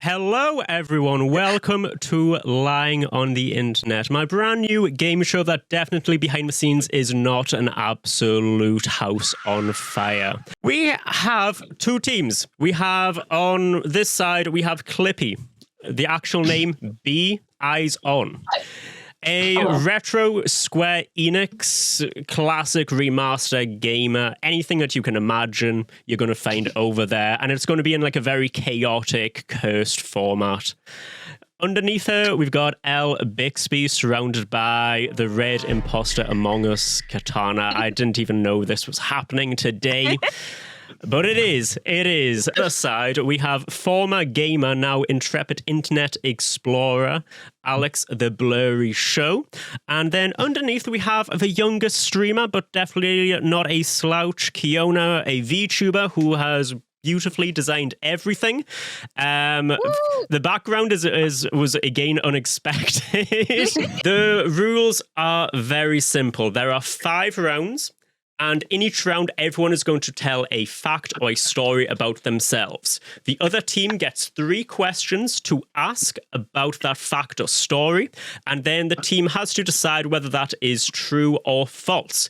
Hello, everyone. Welcome to Lying on the Internet, my brand new game show that definitely behind the scenes is not an absolute house on fire. We have two teams. We have on this side, we have Clippy, the actual name, B Eyes On. A retro Square Enix classic remaster gamer, anything that you can imagine, you're going to find over there. And it's going to be in like a very chaotic, cursed format. Underneath her, we've got Elle Bixby surrounded by the red imposter Among Us katana. I didn't even know this was happening today. But it is. Other side, we have former gamer, now intrepid internet explorer, Alex the Blurry Show. And then underneath, we have the youngest streamer, but definitely not a slouch, Kiona, a VTuber who has beautifully designed everything. The background was again unexpected. The rules are very simple. There are 5 rounds. And in each round, everyone is going to tell a fact or a story about themselves. The other team gets 3 questions to ask about that fact or story, and then the team has to decide whether that is true or false.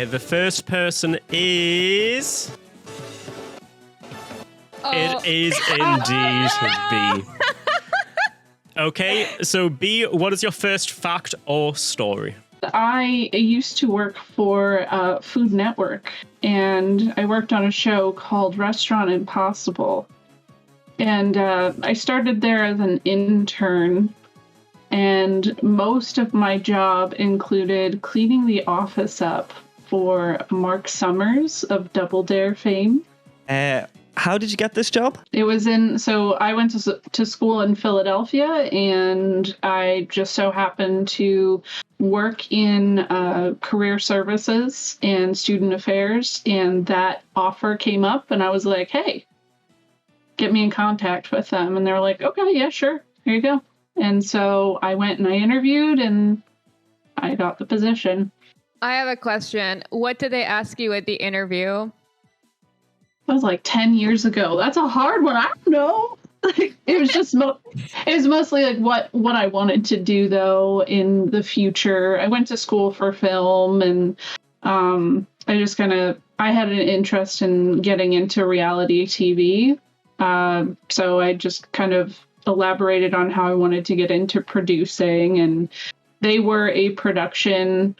The first person is... It is indeed B. Okay, so B, what is your first fact or story? I used to work for Food Network, and I worked on a show called Restaurant Impossible. And I started there as an intern, and most of my job included cleaning the office up for Mark Summers of Double Dare fame. How did you get this job? It was so I went to school in Philadelphia, and I just so happened to work in career services and student affairs, and that offer came up, and I was like, hey, get me in contact with them. And they were like, okay, yeah, sure, here you go. And so I went and I interviewed, and I got the position. I have a question. What did they ask you at the interview? That was like 10 years ago. That's a hard one. I don't know. It was just it was mostly like what I wanted to do though in the future. I went to school for film, and I just I had an interest in getting into reality TV. So I just kind of elaborated on how I wanted to get into producing, and they were a producing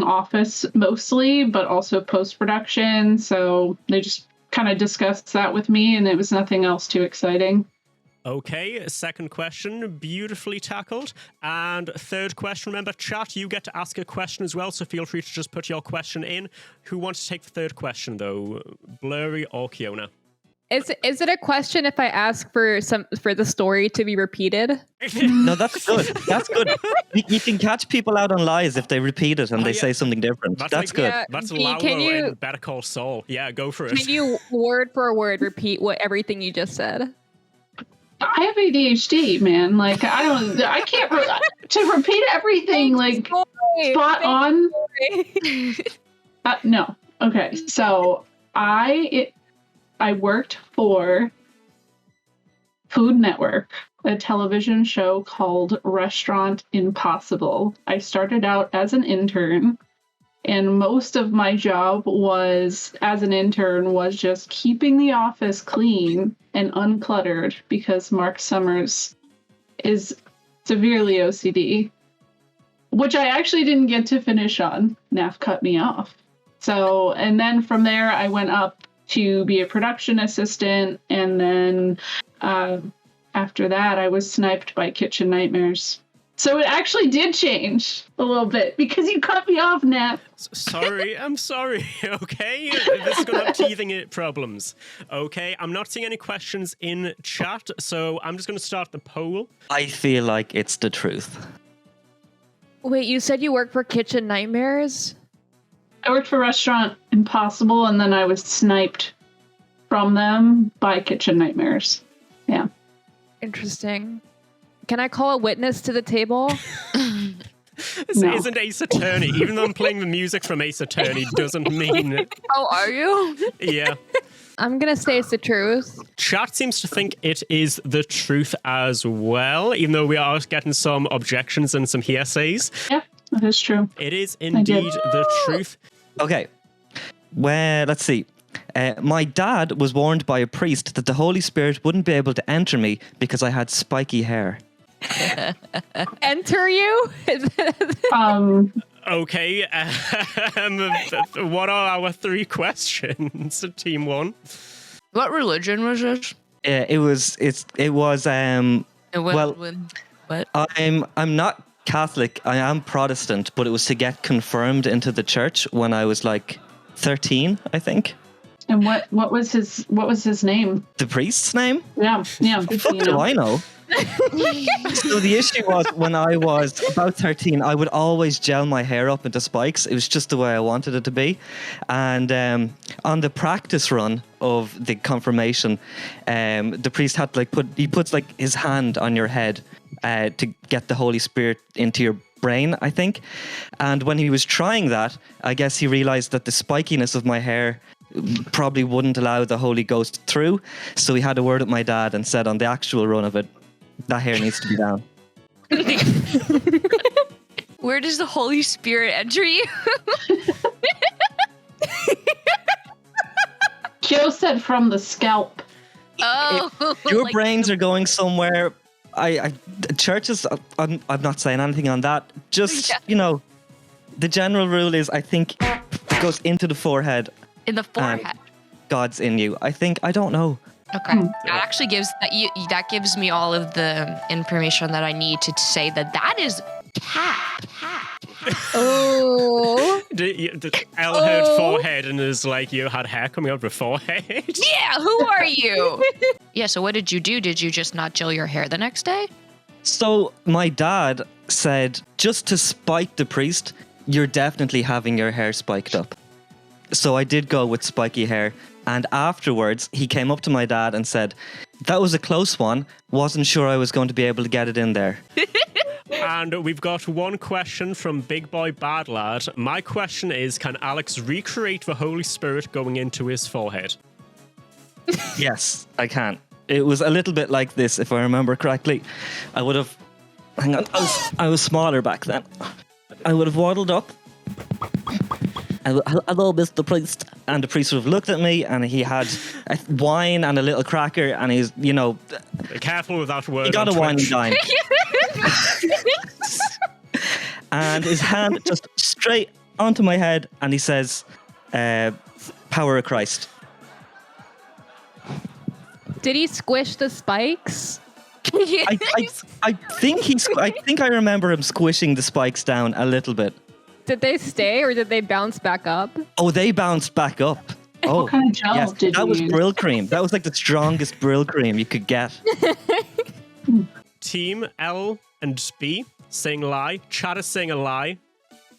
office mostly, but also post-production. So they just kind of discussed that with me, and it was nothing else too exciting. Okay, second question, beautifully tackled. And third question, remember, chat, you get to ask a question as well, so feel free to just put your question in. Who wants to take the third question, though? Blurry or Kiona? Is it a question if I ask for the story to be repeated? No, that's good. That's good. You can catch people out on lies if they repeat it and they say something different. That's good. Yeah, that's Lalo in Better Call Saul. Yeah, go for it. Can you word for word repeat everything you just said? I have ADHD, man. Like I can't to repeat everything like spot on. No. Okay. So I worked for Food Network, a television show called Restaurant Impossible. I started out as an intern, and most of my job was just keeping the office clean and uncluttered because Mark Summers is severely OCD, which I actually didn't get to finish on. NAF cut me off. So, and then from there I went up to be a production assistant, and then after that I was sniped by Kitchen Nightmares. So it actually did change a little bit because you cut me off, Nat. Sorry, I'm sorry, okay? This is going to have teething problems. Okay, I'm not seeing any questions in chat, so I'm just going to start the poll. I feel like it's the truth. Wait, you said you work for Kitchen Nightmares? I worked for Restaurant Impossible, and then I was sniped from them by kitchen nightmares. Yeah. Interesting. Can I call a witness to the table? This No. isn't Ace Attorney. Even though I'm playing the music from Ace Attorney doesn't mean... Oh, are you? Yeah. I'm gonna say it's the truth. Chat seems to think it is the truth as well, even though we are getting some objections and some hearsays. Yeah, that is true. It is indeed the truth. Okay. Well, let's see. My dad was warned by a priest that the Holy Spirit wouldn't be able to enter me because I had spiky hair. Enter you? Okay. What are our 3 questions, Team 1? What religion was this? It was. Well, what? I'm not Catholic. I am Protestant, but it was to get confirmed into the church when I was like 13, I think. And what was his name? The priest's name? Yeah. Fuck do I know? So the issue was when I was about 13, I would always gel my hair up into spikes. It was just the way I wanted it to be. And on the practice run of the confirmation, the priest had to puts his hand on your head to get the Holy Spirit into your brain, I think. And when he was trying that, I guess he realized that the spikiness of my hair probably wouldn't allow the Holy Ghost through. So he had a word with my dad and said on the actual run of it, that hair needs to be down. Where does the Holy Spirit enter you? Joe said from the scalp. Oh, Your like brains are going somewhere. Churches, I'm not saying anything on that. Just, the general rule is I think it goes into the forehead. in the forehead. God's in you. I don't know. Okay, that actually that gives me all of the information that I need to say that is cat. Oh. Elle heard forehead and is like, you had hair coming out of your forehead? Yeah, who are you? Yeah, so what did you do? Did you just not gel your hair the next day? So my dad said, just to spite the priest, you're definitely having your hair spiked up. So I did go with spiky hair. And afterwards, he came up to my dad and said, that was a close one. Wasn't sure I was going to be able to get it in there. And we've got one question from Big Boy Bad Lad. My question is, can Alex recreate the Holy Spirit going into his forehead? Yes, I can. It was a little bit like this, if I remember correctly. I would have... Hang on, I was smaller back then. I would have waddled up. Hello, Mr. Priest. And the priest would have looked at me, and he had a wine and a little cracker, and he's, Be careful with that word. he got a wine and dine. And his hand just straight onto my head, and he says, power of Christ. Did he squish the spikes? I think I remember him squishing the spikes down a little bit. Did they stay or did they bounce back up? Oh, they bounced back up. Oh, What kind of gel yes, did that you was use? Brill cream. That was like the strongest Brill cream you could get. Team L and B saying lie. Chad is saying a lie.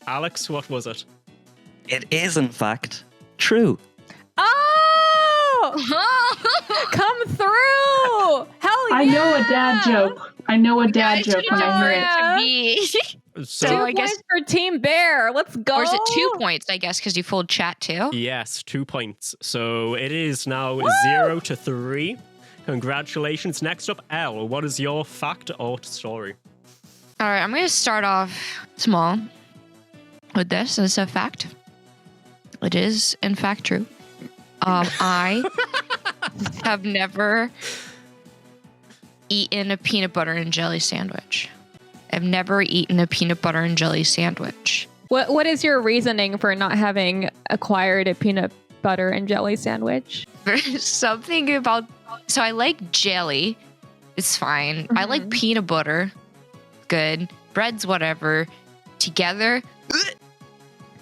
Alex, what was it? It is, in fact, true. Oh! Come through! Hell yeah! I know a dad joke. I know a dad joke when I hear it. Yeah. To me. So, 2 I guess- points for Team Bear. Let's go. Or is it 2 points, I guess, because you fooled chat too? yes, 2 points. So it is now 0-3. Congratulations. Next up, L. What is your fact or story? All right, I'm going to start off small with this. It's a fact. It is, in fact, true. I have never eaten a peanut butter and jelly sandwich. I've never eaten a peanut butter and jelly sandwich. What is your reasoning for not having acquired a peanut butter and jelly sandwich? There's something about... So I like jelly. It's fine. I like peanut butter. Good. Bread's whatever. Together...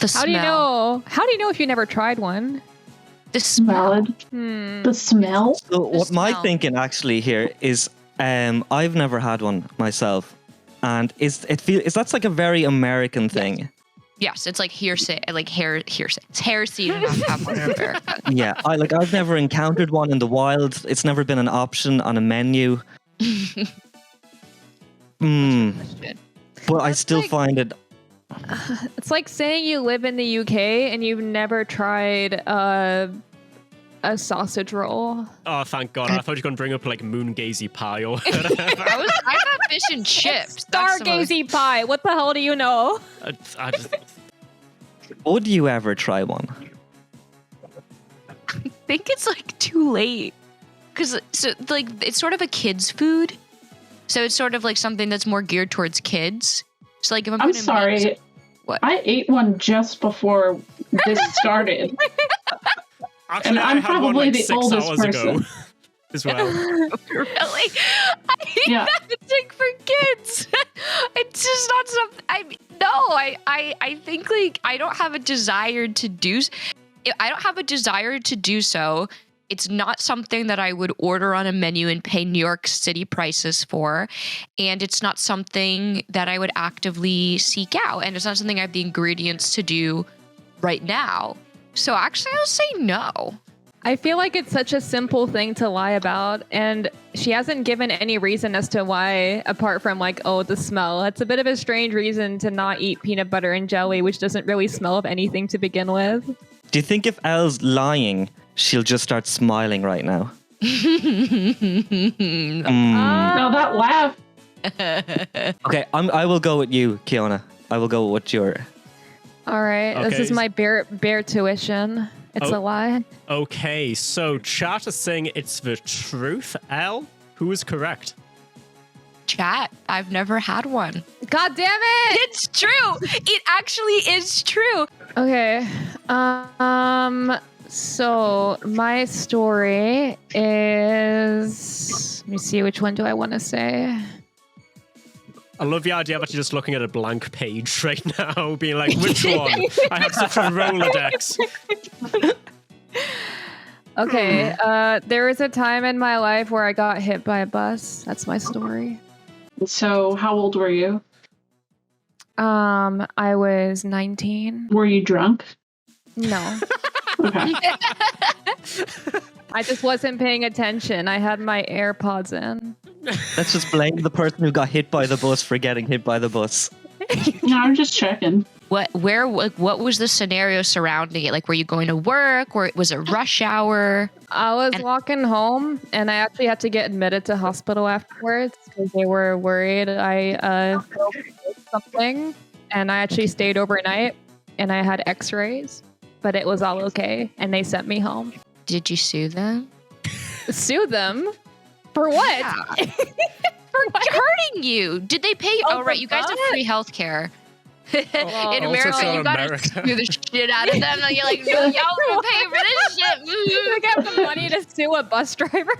The smell. How do you know if you never tried one? The smell. Valid. The smell? So what my smell. thinking actually here is, I've never had one myself, and that's like a very American thing. Yes, it's like hearsay, like hearsay. It's heresy to not have one in America. Yeah, I've never encountered one in the wild. It's never been an option on a menu. But I still find it. It's like saying you live in the UK and you've never tried a sausage roll. Oh, thank God. I thought you were going to bring up like moongazy pie or whatever. I got fish and chips. Stargazy pie. What the hell do you know? I just, Would you ever try one? I think it's like too late. Because it's sort of a kid's food. So it's sort of like something that's more geared towards kids. So like if I'm sorry. What? I ate one just before this started. actually, And I'm I had one probably like the 6 oldest hours ago person. as well. Really? I eat Yeah. nothing for kids. It's just not something. I think like I don't have a desire to do. I don't have a desire to do so. It's not something that I would order on a menu and pay New York City prices for. And it's not something that I would actively seek out. And it's not something I have the ingredients to do right now. So actually, I'll say no. I feel like it's such a simple thing to lie about, and she hasn't given any reason as to why, apart from like, oh, the smell. It's a bit of a strange reason to not eat peanut butter and jelly, which doesn't really smell of anything to begin with. Do you think if Elle's lying, she'll just start smiling right now? No, that laugh. Okay, I will go with you, Kiona. I will go with your. All right, this Okay. is my bare tuition. It's a lie. Okay, so chat is saying it's the truth. L, who is correct? Chat, I've never had one. God damn it! It's true. It actually is true. Okay. So my story is. Let me see. Which one do I want to say? I love the idea that you're just looking at a blank page right now, being like, which one? I have such a Rolodex. Okay. There was a time in my life where I got hit by a bus. That's my story. So, how old were you? I was 19. Were you drunk? No. Okay. I just wasn't paying attention. I had my AirPods in. Let's just blame the person who got hit by the bus for getting hit by the bus. No, I'm just checking. What was the scenario surrounding it? Like, were you going to work, or was it rush hour? I was walking home, and I actually had to get admitted to hospital afterwards because they were worried I broke something. And I actually stayed overnight, and I had X-rays, but it was all okay, and they sent me home. Did you sue them? Sue them? For what? Yeah. For hurting you. Did they pay? Oh, right. You guys have free healthcare. In also America, it's not you gotta America. sue the shit out of them. Like, you're like, no, y'all will pay for this shit. I got the money to sue a bus driver.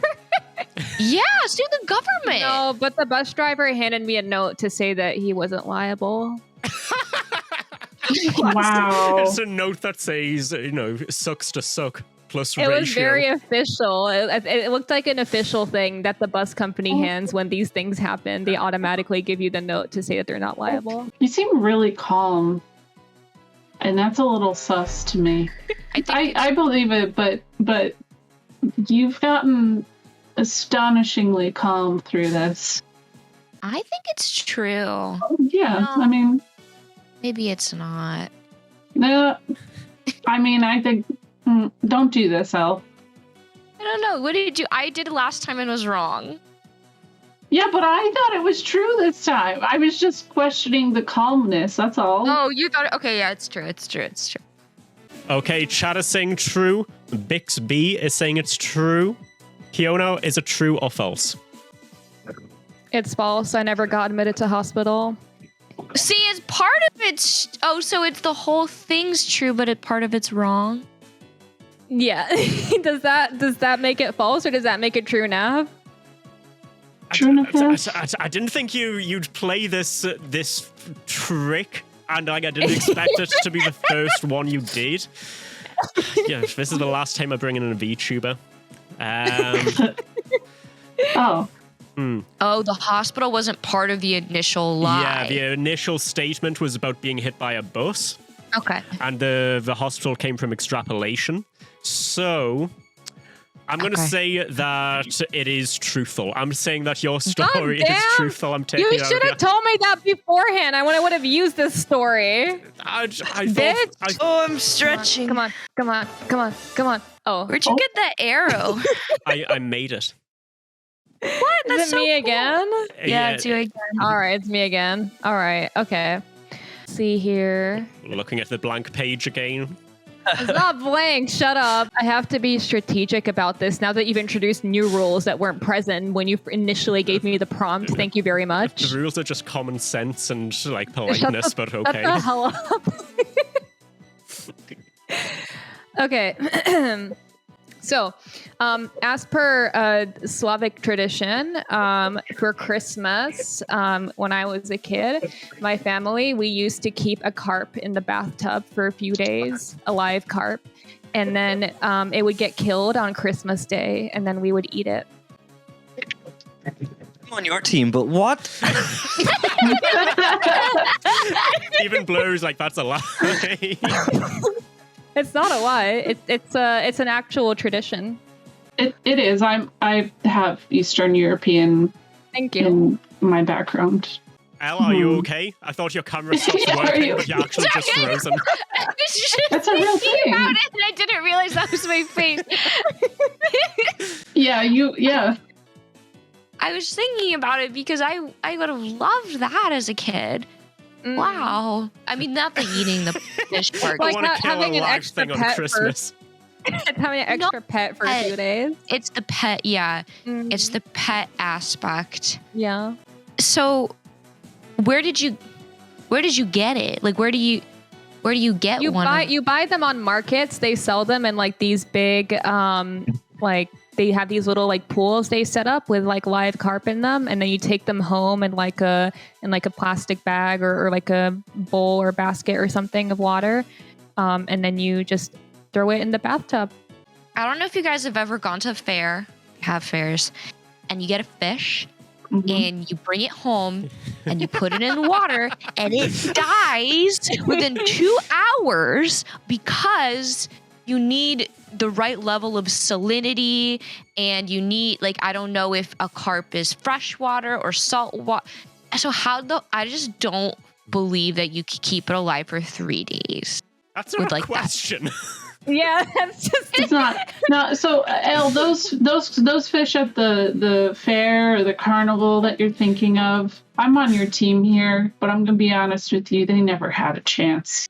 Yeah, sue the government. No, but the bus driver handed me a note to say that he wasn't liable. Wow. It's a note that says, sucks to suck plus It ratio. was very official. It looked like an official thing that the bus company hands when these things happen. They automatically give you the note to say that they're not liable. You seem really calm. And that's a little sus to me. I believe it, but you've gotten astonishingly calm through this. I think it's true. Yeah, No. I mean, Maybe it's not. no. I mean, I think don't do this, Elle. I don't know. What did you? I did last time and was wrong. Yeah, but I thought it was true this time. I was just questioning the calmness. That's all. Oh, you thought? Okay, yeah, it's true. It's true. It's true. Okay, chat is saying true. Bixby is saying it's true. Kiona, is it true or false? It's false. I never got admitted to hospital. See, it's part of it's. Oh, so it's the whole thing's true, but part of it's wrong. Yeah. Does that make it false or does that make it true, Nav? True enough. I didn't think you'd play this trick, and I didn't expect it to be the first one you did. Yeah, this is the last time I bring in a VTuber. Oh. Oh, the hospital wasn't part of the initial lie. Yeah, the initial statement was about being hit by a bus. Okay. And the hospital came from extrapolation. So I'm going to Okay. say that it is truthful. I'm saying that your story is damn! truthful. I'm taking You it out should of have told me that beforehand. I would have used this story. I Bitch. thought, Oh, I'm stretching. Come on. Oh, Where'd you get that arrow? I made it. What? That's is it so me cool. again? Yeah, it's you again. All right, it's me again. All right, okay. See here. Looking at the blank page again. It's not blank. Shut up. I have to be strategic about this now that you've introduced new rules that weren't present when you initially gave me the prompt. Thank you very much. The rules are just common sense and like Shut politeness, but Shut okay. the hell up. Okay. So, as per Slavic tradition, for Christmas, when I was a kid, my family, we used to keep a carp in the bathtub for a few days, a live carp, and then it would get killed on Christmas Day, and then we would eat it. I'm on your team, but what? Even Blur's like, that's a lie. It's not a lie. It's an actual tradition. It is. I have Eastern European Thank you. in my background. Elle, are you okay? I thought your camera stopped Are working, you- but you're actually just frozen. I was just That's a real thinking thing. about it, and I didn't realize that was my face. Yeah. I was thinking about it because I would have loved that as a kid. Mm. Wow. I mean, not the eating the fish part. I Like want to kill having a an live extra thing on pet for- Christmas. Having an extra pet for a few days. It's the pet, yeah. Mm. It's the pet aspect. Yeah. So, where did you get it? Like, where do you get You one? buy them on markets. They sell them in like these big like they have these little like pools they set up with like live carp in them, and then you take them home in like a plastic bag or like a bowl or basket or something of water, and then you just throw it in the bathtub. I don't know if you guys have ever gone to a fair, have fairs, and you get a fish. Mhm. And you bring it home and you put it in the water and it dies within 2 hours because you need the right level of salinity, and you need, like, I don't know if a carp is freshwater or salt water. So I just don't believe that you could keep it alive for 3 days. That's Would not a like that. question. Yeah, that's just It's not. So, Elle, those fish at the fair or the carnival that you're thinking of, I'm on your team here, but I'm gonna be honest with you, they never had a chance.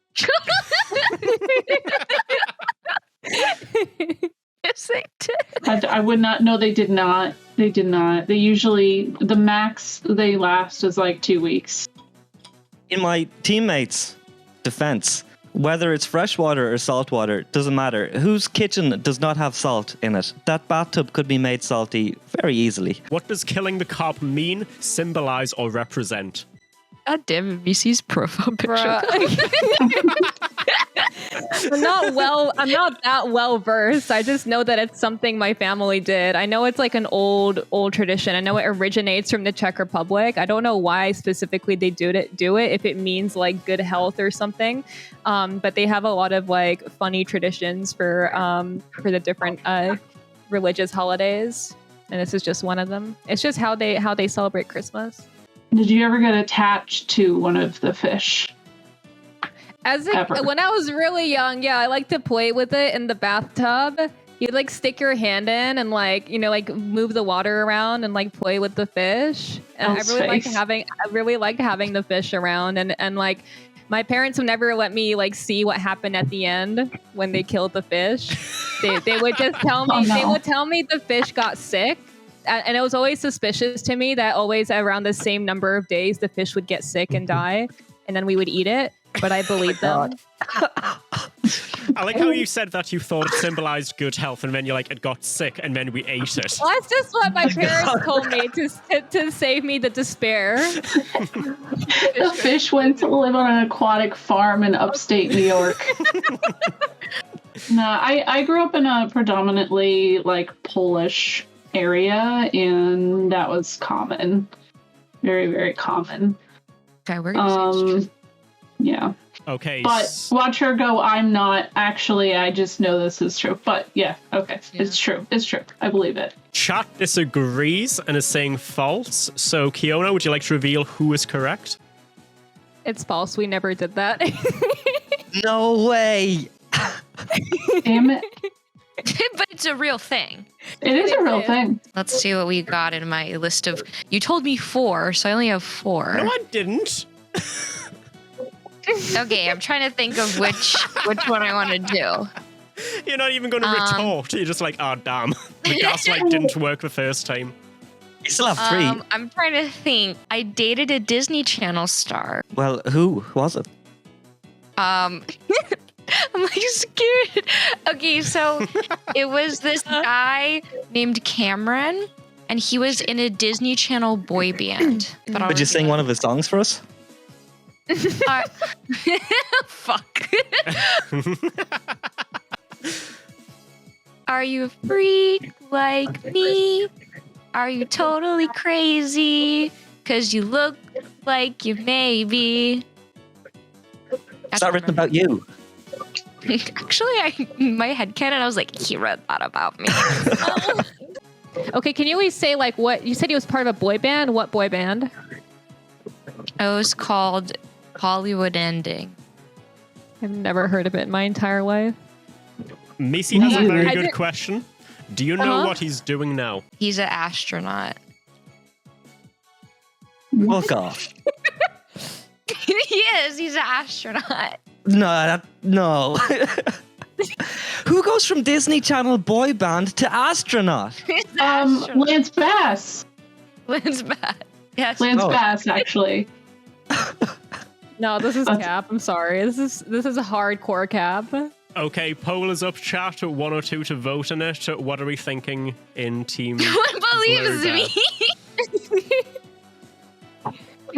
Yes, they did. I would not. No, they did not. They did not. They usually, the max they last is like 2 weeks. In my teammates' defense, whether it's freshwater or saltwater, doesn't matter. Whose kitchen does not have salt in it? That bathtub could be made salty very easily. What does killing the carp mean, symbolize, or represent? God damn it, VC's profile picture. Bruh. I'm not that well versed. I just know that it's something my family did. I know it's like an old tradition. I know it originates from the Czech Republic. I don't know why specifically they do it, if it means like good health or something. But they have a lot of like funny traditions for the different religious holidays. And this is just one of them. It's just how they celebrate Christmas. Did you ever get attached to one of the fish? When I was really young, yeah, I like to play with it in the bathtub. You like stick your hand in and like, like move the water around and like play with the fish. And I really liked having the fish around, and like my parents would never let me like see what happened at the end when they killed the fish. They would just tell me They would tell me the fish got sick. And it was always suspicious to me that always around the same number of days the fish would get sick and die, and then we would eat it. But I believed them. I like how you said that you thought it symbolized good health, and then you're like, it got sick, and then we ate it. Well, that's just what my parents told me to save me the despair. The fish went to live on an aquatic farm in upstate New York. No, I grew up in a predominantly like Polish area, and that was common. Very, very common. Okay, we're gonna Yeah. Okay. But watch her go, I'm not. Actually, I just know this is true. But yeah, okay. Yeah. It's true. It's true. I believe it. Chat disagrees and is saying false. So, Kiona, would you like to reveal who is correct? It's false. We never did that. No way. Damn it. But it's a real thing. It is a real thing. Let's see what we got in my list of. You told me 4, so I only have 4. No, I didn't. Okay, I'm trying to think of which one I want to do. You're not even going to retort. You're just like, oh, damn. The gaslight didn't work the first time. You still have 3. I'm trying to think. I dated a Disney Channel star. Well, who was it? I'm like scared. Okay, so it was this guy named Cameron, and he was in a Disney Channel boy band. But Would you sing one of his songs for us? Fuck. Are you a freak like me? Are you totally crazy? 'Cause you look like you may be. Is that written about you? Actually, my headcanon, I was like, he wrote that about me. Okay, can you always say like what you said he was part of a boy band? What boy band? It was called Hollywood Ending. I've never heard of it in my entire life. Missy has a very I good did- question. Do you know what he's doing now? He's an astronaut. Fuck off. He is. He's an astronaut. No. Who goes from Disney Channel boy band to astronaut? He's an astronaut. Lance Bass. Lynn's bad. Yes. Lance Oh. Bass, actually. No, this is cap. I'm sorry. This is a hardcore cap. Okay, poll is up, chat. 102 to vote on it. What are we thinking in team? No one believes Blue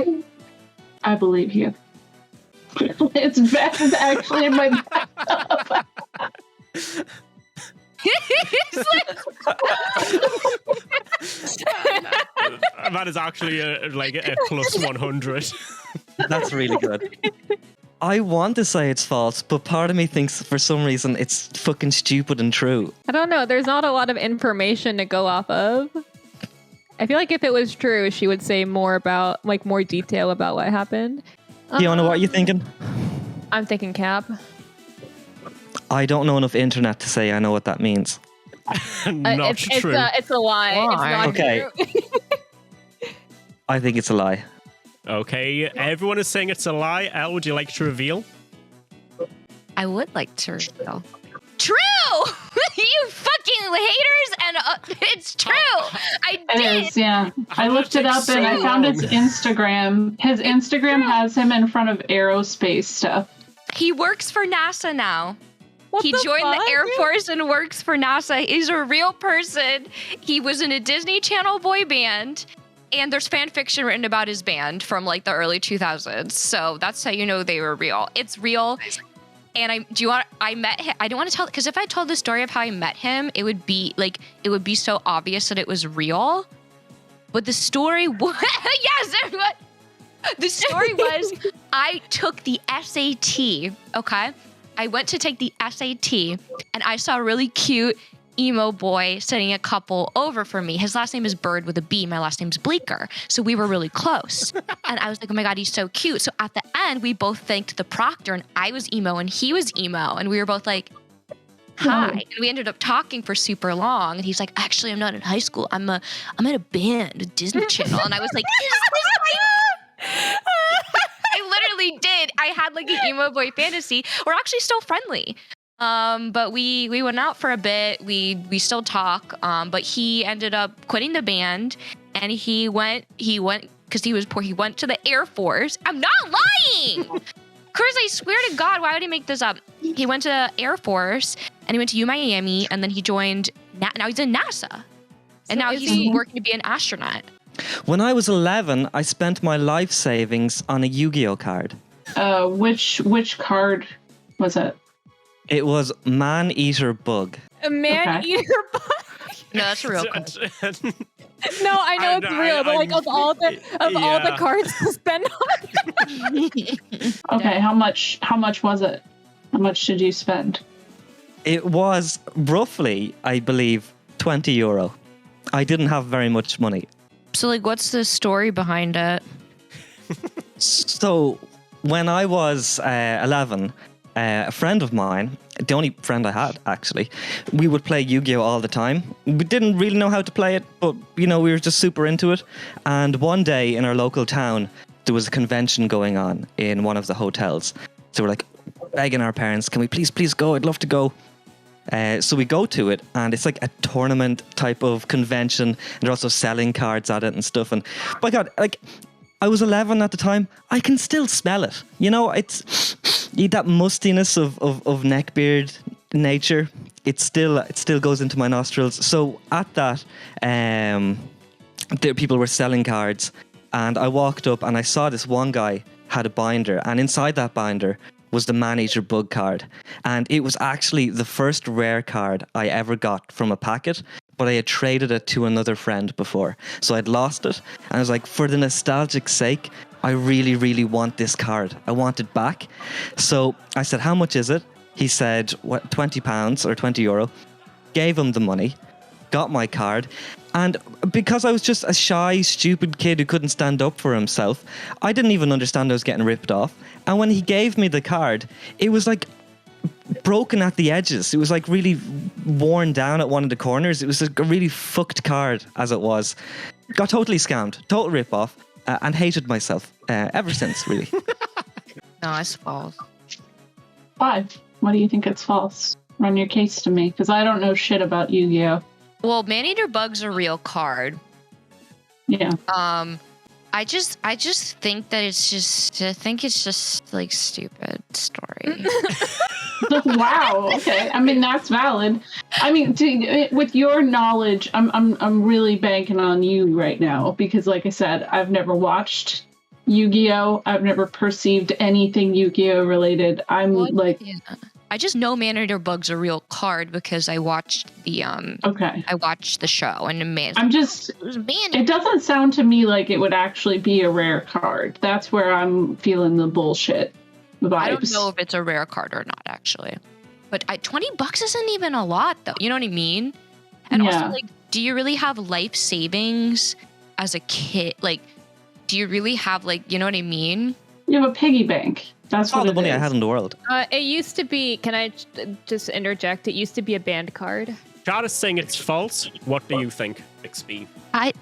me. I believe you. Lance Bass is actually in my backup. That is actually a plus 100. That's really good. I want to say it's false, but part of me thinks for some reason it's fucking stupid and true. I don't know. There's not a lot of information to go off of. I feel like if it was true, she would say more about, like, more detail about what happened. Fiona, what are you thinking? I'm thinking cap. I don't know enough internet to say I know what that means. Not it's true. It's a lie. It's Why? not Okay. true. I think it's a lie. Okay, everyone is saying it's a lie. Elle, would you like to reveal? I would like to reveal. True! You fucking haters, and it's true. I It did. is, yeah. I looked it up and I found his Instagram. His Instagram has him in front of aerospace stuff. He works for NASA now. What He the joined fuck? the Air Force and works for NASA. He's a real person. He was in a Disney Channel boy band. And there's fan fiction written about his band from like the early 2000s. So that's how you know they were real. It's real. And I met him. I don't want to tell, because if I told the story of how I met him, it would be so obvious that it was real. But the story was, yes, everyone. The story was, I took the SAT, okay? I went to take the SAT, and I saw a really cute emo boy sending a couple over for me. His last name is Bird with a B. My last name's Bleecker. So we were really close. And I was like, oh my God, he's so cute. So at the end, we both thanked the proctor, and I was emo and he was emo. And we were both like, hi. And we ended up talking for super long. And he's like, actually, I'm not in high school. I'm in a band, a Disney Channel. And I was like, is this my... I literally did. I had like an emo boy fantasy. We're actually still friendly. But we went out for a bit. We still talk. But he ended up quitting the band, and he went because he was poor. He went to the Air Force. I'm not lying. Chris, I swear to God, why would he make this up? He went to the Air Force, and he went to Miami, and then he joined. Now he's in NASA, and now he's working to be an astronaut. When I was 11, I spent my life savings on a Yu-Gi-Oh card. Which card was it? It was Man-Eater Bug. A man-eater bug. No, that's a real card. No, I know it's real, but like of all the yeah. cards to spend on. Okay, how much was it? How much did you spend? It was roughly, I believe, €20. I didn't have very much money. So, like, what's the story behind it? So, when I was 11, a friend of mine, the only friend I had actually, we would play Yu-Gi-Oh all the time. We didn't really know how to play it, but we were just super into it. And one day in our local town, there was a convention going on in one of the hotels. So we're like begging our parents, can we please go? I'd love to go. So we go to it, and it's like a tournament type of convention, and they're also selling cards at it and stuff. And my God, like, I was 11 at the time. I can still smell it. It's that mustiness of neckbeard nature. It still goes into my nostrils. So at that, people were selling cards, and I walked up and I saw this one guy had a binder, and inside that binder was the Man-Eater Bug card. And it was actually the first rare card I ever got from a packet, but I had traded it to another friend before. So I'd lost it, and I was like, for the nostalgic sake, I really, really want this card. I want it back. So I said, how much is it? He said, what, £20 or €20. Gave him the money, got my card. And because I was just a shy, stupid kid who couldn't stand up for himself, I didn't even understand I was getting ripped off. And when he gave me the card, it was like broken at the edges. It was like really worn down at one of the corners. It was like a really fucked card as it was. Got totally scammed, total rip-off, and hated myself ever since, really. No, it's false. 5. Why do you think it's false? Run your case to me, because I don't know shit about Yu-Gi-Oh. Well, Man-Eater Bug's a real card. Yeah. I just think that it's just like stupid story. Wow. Okay. I mean, that's valid. I mean, with your knowledge, I'm really banking on you right now because, like I said, I've never watched Yu-Gi-Oh. I've never perceived anything Yu-Gi-Oh related. I just know Man-Eater Bug's a real card because I watched the I watched the show and it doesn't sound to me like it would actually be a rare card. That's where I'm feeling the bullshit vibes. I don't know if it's a rare card or not actually. But $20 isn't even a lot though. You know what I mean? And also, like, do you really have life savings as a kid? Like, do you really have, like, you know what I mean? You have a piggy bank. That's all what the money is. I had in the world. It used to be, can I just interject? It used to be a band card. Chad is saying it's false. What do you think, XP? I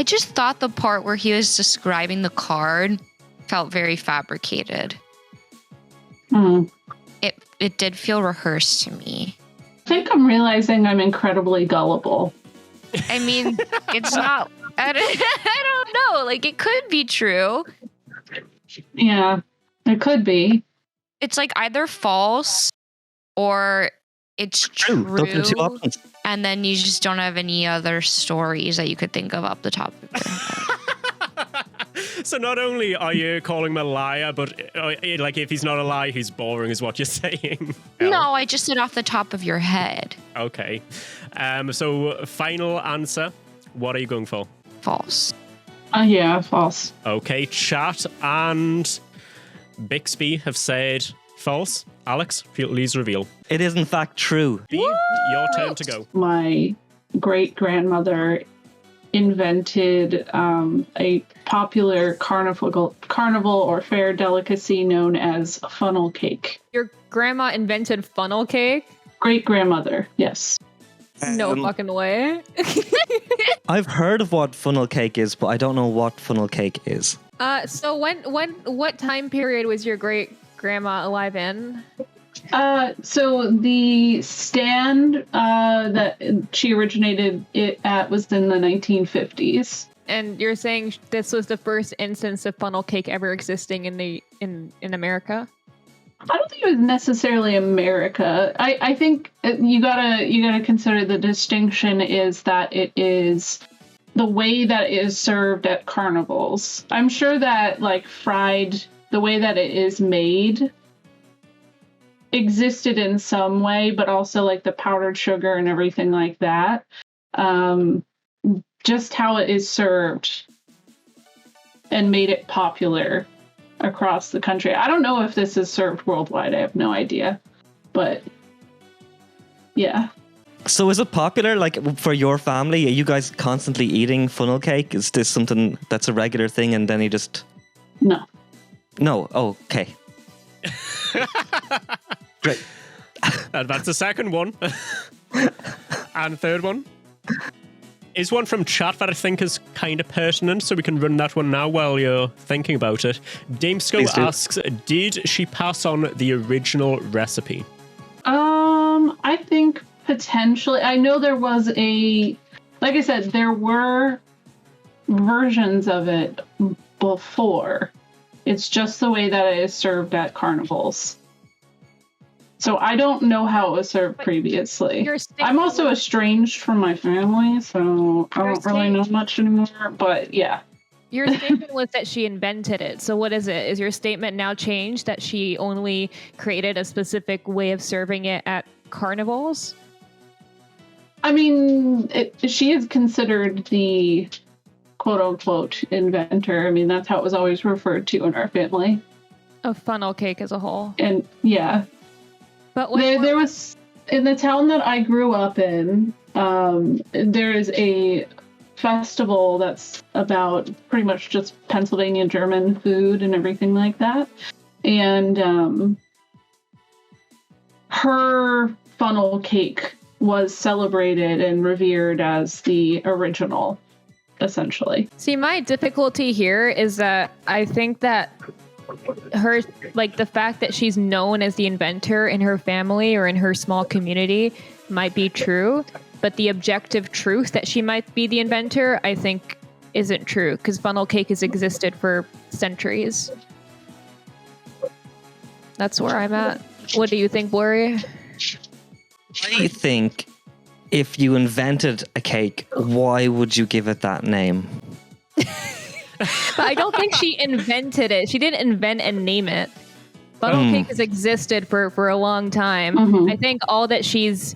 just thought the part where he was describing the card felt very fabricated. It did feel rehearsed to me. I think I'm realizing I'm incredibly gullible. I mean, it's not... I don't know. Like, it could be true. Yeah, it could be. It's like either false or it's true. Those are the two options. And then you just don't have any other stories that you could think of off the top of your head. So not only are you calling him a liar, but like if he's not a liar, he's boring is what you're saying. No, I just said off the top of your head. Okay. So final answer. What are you going for? False. Yeah, false. Okay, chat and Bixby have said false. Alex, please reveal. It is in fact true. Your turn to go. My great-grandmother invented a popular carnival or fair delicacy known as funnel cake. Your grandma invented funnel cake? Great-grandmother, yes. No fucking way. I've heard of what funnel cake is, but I don't know what funnel cake is. So what time period was your great grandma alive in? So the stand that she originated it at was in the 1950s. And you're saying this was the first instance of funnel cake ever existing in America? I don't think it was necessarily America. I think you gotta consider the distinction is that it is the way that it is served at carnivals. I'm sure that like fried, the way that it is made existed in some way, but also like the powdered sugar and everything like that. just how it is served and made it popular across the country. I don't know if this is served worldwide. I have no idea. But yeah. So is it popular, like, for your family? Are you guys constantly eating funnel cake? Is this something that's a regular thing and then you just... No. No? Oh, okay. Great. That's the second one. And third one is one from chat that I think is kind of pertinent, so we can run that one now while you're thinking about it. Damesco asks, did she pass on the original recipe? I think potentially. I know there was like I said, there were versions of it before. It's just the way that it is served at carnivals. So I don't know how it was served previously. I'm also estranged from my family, so I don't really know much anymore, but yeah. Your statement was that she invented it. So what is it? Is your statement now changed that she only created a specific way of serving it at carnivals? I mean, she is considered the quote-unquote inventor. I mean, that's how it was always referred to in our family. Of funnel cake as a whole. And yeah. But there was, in the town that I grew up in, there is a festival that's about pretty much just Pennsylvania German food and everything like that. And her funnel cake was celebrated and revered as the original, essentially. See, my difficulty here is that I think that her, like, the fact that she's known as the inventor in her family or in her small community might be true, but the objective truth that she might be the inventor, I think, isn't true, because funnel cake has existed for centuries. That's where I'm at. What do you think, Blurry? I think if you invented a cake, why would you give it that name? But I don't think she invented it. She didn't invent and name it. Funnel cake has existed for a long time. Mm-hmm. I think all that she's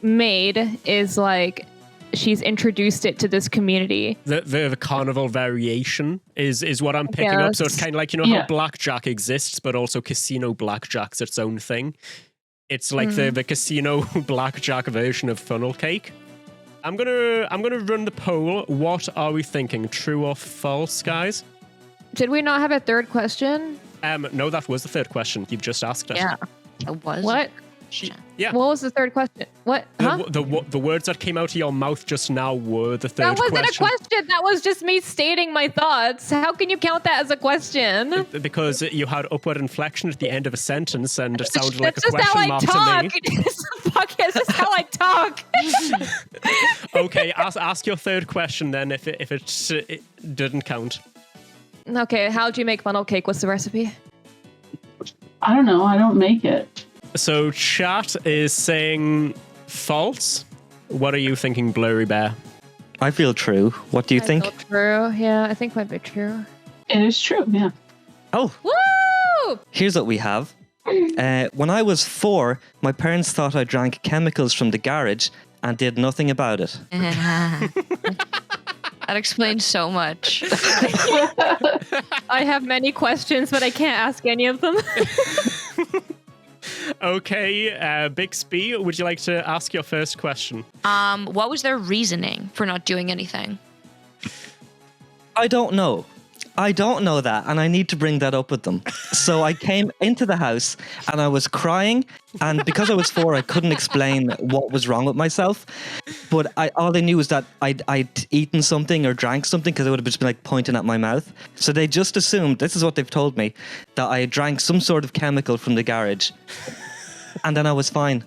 made is like she's introduced it to this community. The carnival variation is what I'm picking up. So it's kind of like, how blackjack exists, but also casino blackjack's its own thing. It's like the casino blackjack version of funnel cake. I'm gonna run the poll. What are we thinking? True or false, guys? Did we not have a third question? No, that was the third question. You've just asked it. Yeah, it was. What? Yeah. What was the third question? What? Huh? The words that came out of your mouth just now were the third question. That wasn't a question. That was just me stating my thoughts. How can you count that as a question? Because you had upward inflection at the end of a sentence and it sounded like a question mark to me. It's just how I talk. Okay, ask your third question then if it didn't count. Okay, how'd you make funnel cake? What's the recipe? I don't know. I don't make it. So chat is saying false. What are you thinking, Blurry Bear? I feel true. What do you think? Feel true. Yeah, I think might be true. It is true, yeah. Oh. Woo! Here's what we have. When I was 4, my parents thought I drank chemicals from the garage and did nothing about it. That explains so much. I have many questions, but I can't ask any of them. Okay, Bixby, would you like to ask your first question? What was their reasoning for not doing anything? I don't know. I don't know that, and I need to bring that up with them. So I came into the house, and I was crying, and because I was 4, I couldn't explain what was wrong with myself. But all they knew was that I'd eaten something or drank something, because I would have just been like pointing at my mouth. So they just assumed, this is what they've told me, that I drank some sort of chemical from the garage, and then I was fine.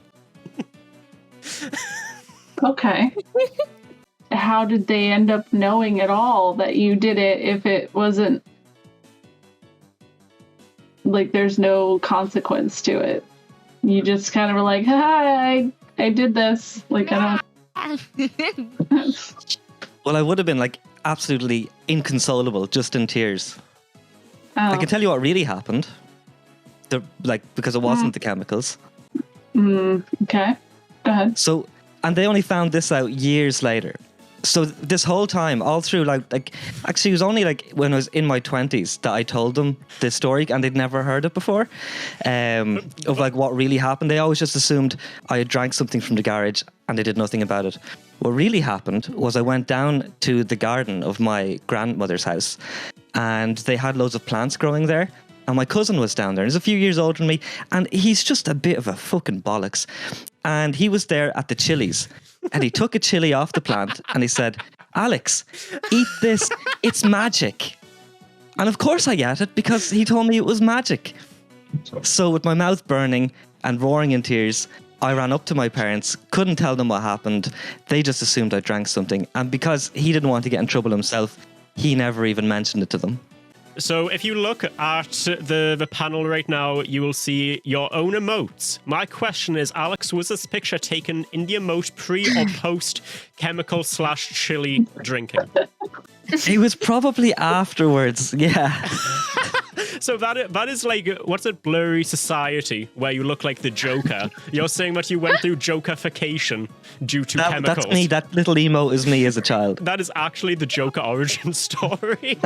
Okay. How did they end up knowing at all that you did it if it wasn't like there's no consequence to it? You just kind of were like, hi, I did this. Like, I don't. Well, I would have been like absolutely inconsolable, just in tears. Oh. I can tell you what really happened. Because it wasn't the chemicals. Okay. Go ahead. So, and they only found this out years later. So this whole time, all through, actually, it was only like when I was in my 20s that I told them this story, and they'd never heard it before, of like what really happened. They always just assumed I had drank something from the garage, and they did nothing about it. What really happened was I went down to the garden of my grandmother's house, and they had loads of plants growing there. And my cousin was down there. He's a few years older than me, and he's just a bit of a fucking bollocks. And he was there at the chilies, and he took a chili off the plant, and he said, "Alex, eat this. It's magic." And of course I ate it, because he told me it was magic. So with my mouth burning and roaring in tears, I ran up to my parents, couldn't tell them what happened. They just assumed I drank something. And because he didn't want to get in trouble himself, he never even mentioned it to them. So if you look at the panel right now, you will see your own emotes. My question is, Alex, was this picture taken in the emote pre or post chemical/chili drinking? It was probably afterwards, yeah. So that is like, what's it, Blurry Society, where you look like the Joker. You're saying that you went through Jokerification due to chemicals. That's me. That little emo is me as a child. That is actually the Joker origin story.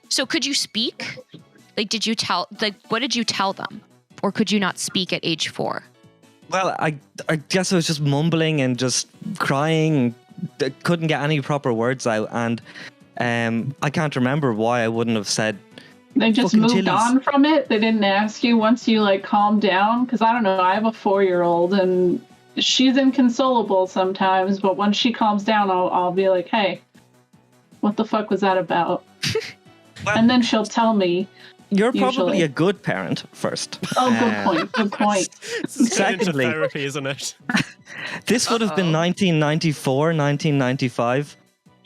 So could you speak? Like, what did you tell them? Or could you not speak at age 4? Well, I guess I was just mumbling and just crying. Couldn't get any proper words out. And I can't remember why I wouldn't have said. They just moved chilies. on from it. They didn't ask you once you like calmed down. Because I don't know, I have a 4-year-old and she's inconsolable sometimes. But once she calms down, I'll be like, "Hey, what the fuck was that about?" And then she'll tell me. You're probably usually a good parent first. Oh, good point. Good point. Secondly, therapy, isn't it? This would have been 1994, 1995.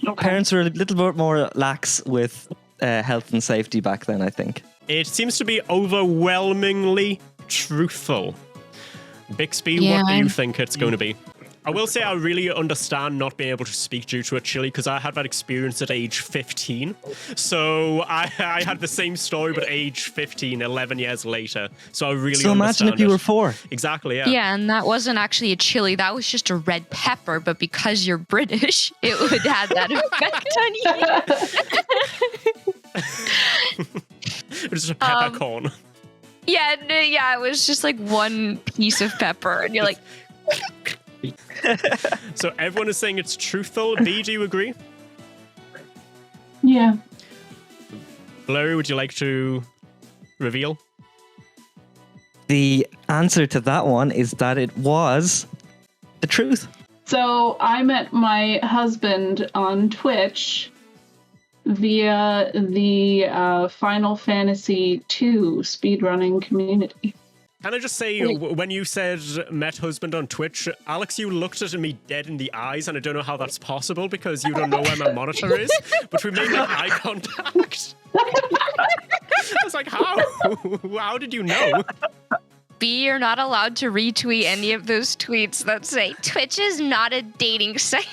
Okay. Parents were a little bit more lax with health and safety back then, I think. It seems to be overwhelmingly truthful. Bixby, Yeah. what do you think it's going to be? I will say I really understand not being able to speak due to a chili, because I had that experience at age 15. So I had the same story, but age 15, 11 years later. So I really So imagine understand if you it. were 4. Exactly, yeah. Yeah, and that wasn't actually a chili. That was just a red pepper. But because you're British, it would have that effect on you. It was just a peppercorn. Yeah, it was just like one piece of pepper. And you're like... So everyone is saying it's truthful. B, do you agree? Yeah. Blurry, would you like to reveal? The answer to that one is that it was the truth. So I met my husband on Twitch via the Final Fantasy II speedrunning community. Can I just say, when you said met husband on Twitch, Alex, you looked at me dead in the eyes, and I don't know how that's possible because you don't know where my monitor is, but we made that eye contact. I was like, how? How did you know? B, you're not allowed to retweet any of those tweets that say Twitch is not a dating site.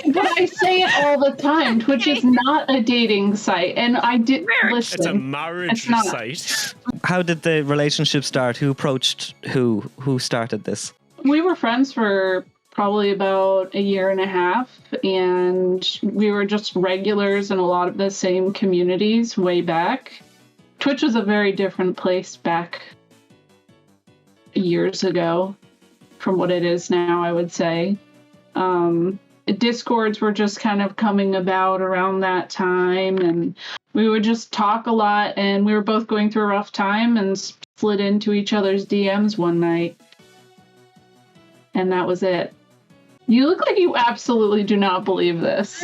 But I say it all the time. Twitch is not a dating site, and I did listen. It's a marriage It's not. site. How did the relationship start? Who approached who? Who started this? We were friends for probably about a year and a half, and we were just regulars in a lot of the same communities way back. Twitch was a very different place back years ago from what it is now, I would say. Discords were just kind of coming about around that time, and we would just talk a lot, and we were both going through a rough time and slid into each other's DMs one night. And that was it. You look like you absolutely do not believe this.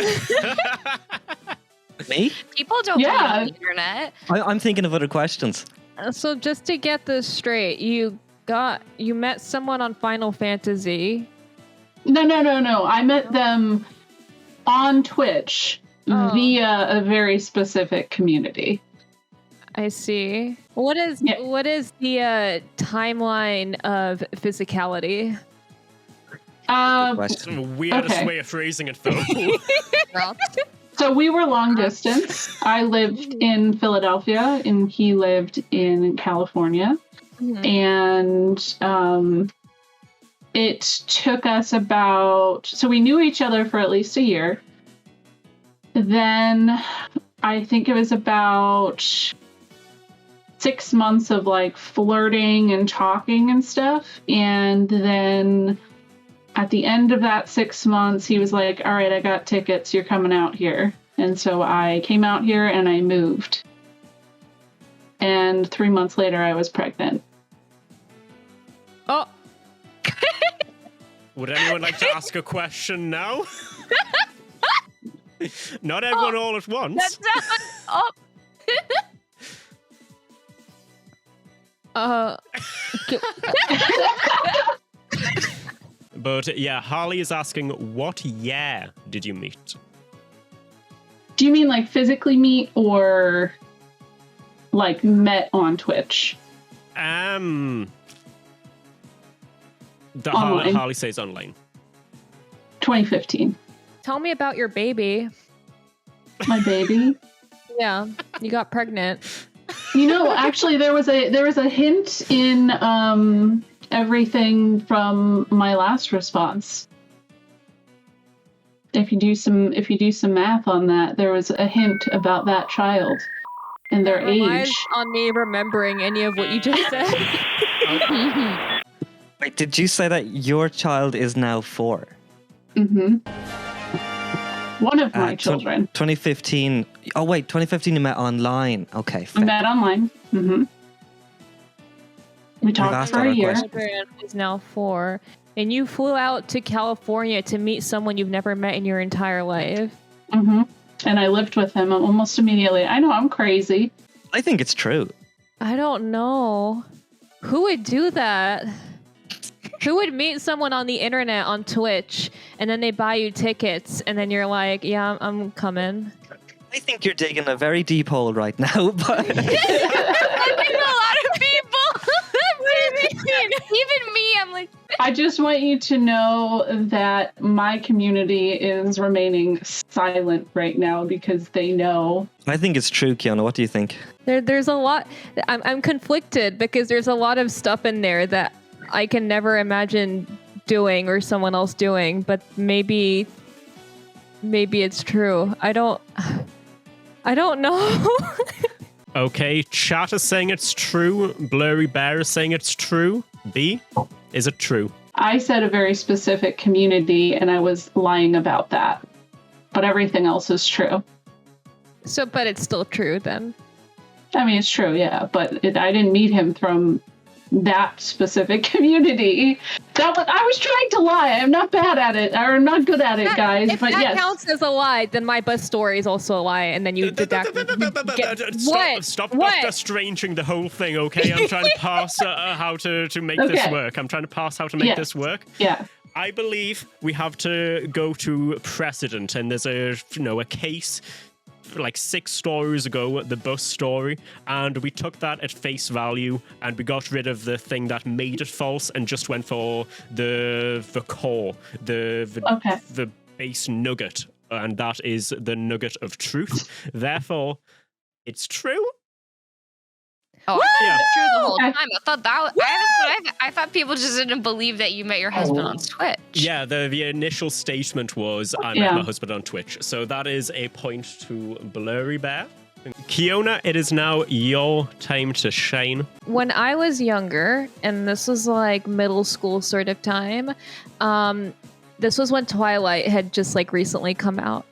Me? People don't believe on the internet. I'm thinking of other questions. So just to get this straight, you met someone on Final Fantasy. No. I met them on Twitch via a very specific community. I see. What is the timeline of physicality? That's the weirdest way of phrasing it, though. So we were long distance. I lived in Philadelphia and he lived in California. Mm-hmm. And it took us so we knew each other for at least a year. Then I think it was about 6 months of like flirting and talking and stuff. And then at the end of that 6 months, he was like, all right, I got tickets. You're coming out here. And so I came out here and I moved. And 3 months later, I was pregnant. Oh. Would anyone like to ask a question now? Not everyone all at once. That's not up. But yeah, Harley is asking, what year did you meet? Do you mean like physically meet or like met on Twitch? Online. Harley says online. 2015. Tell me about your baby. My baby? Yeah, you got pregnant. You know, actually, there was a hint in everything from my last response. If you do some math on that, there was a hint about that child and their Relies age. on me remembering any of what you just said. Wait, did you say that your child is now 4? Mm-hmm. One of my Tw- children. 2015. Oh wait, 2015 you met online. Okay. We fair. met online. Mm-hmm. We talked asked for all a our year. questions. Children is now 4, and you flew out to California to meet someone you've never met in your entire life. Mm-hmm. And I lived with him almost immediately. I know, I'm crazy. I think it's true. I don't know. Who would do that? Who would meet someone on the internet on Twitch and then they buy you tickets and then you're like, yeah, I'm coming. I think you're digging a very deep hole right now, but I think a lot of people. Even me, I'm like, I just want you to know that my community is remaining silent right now because they know. I think it's true, Kiana. What do you think? There's a lot. I'm conflicted because there's a lot of stuff in there that I can never imagine doing or someone else doing, but maybe it's true. I don't know. Okay, chat is saying it's true. Blurry Bear is saying it's true. B, is it true? I said a very specific community and I was lying about that. But everything else is true. But it's still true then. I mean, it's true, yeah. But I didn't meet him from that specific community. I was trying to lie. I'm not bad at it. Or I'm not good at it, guys. If but that yes. counts as a lie, then my bus story is also a lie, and then you deduct. Stop estranging the whole thing, okay? I'm trying to pass how to make this Okay. work. I'm trying to pass how to make Yes. this work. Yeah. I believe we have to go to precedent, and there's a case like 6 stories ago, the bus story, and we took that at face value and we got rid of the thing that made it false and just went for the core, the base nugget, and that is the nugget of truth. Therefore, it's true. oh, Yeah. it's true the whole time. I thought I thought people just didn't believe that you met your husband on Twitch. Yeah, the initial statement was, I met my husband on Twitch. So that is a point to Blurry Bear. Kiona, it is now your time to shine. When I was younger, and this was like middle school sort of time, this was when Twilight had just like recently come out.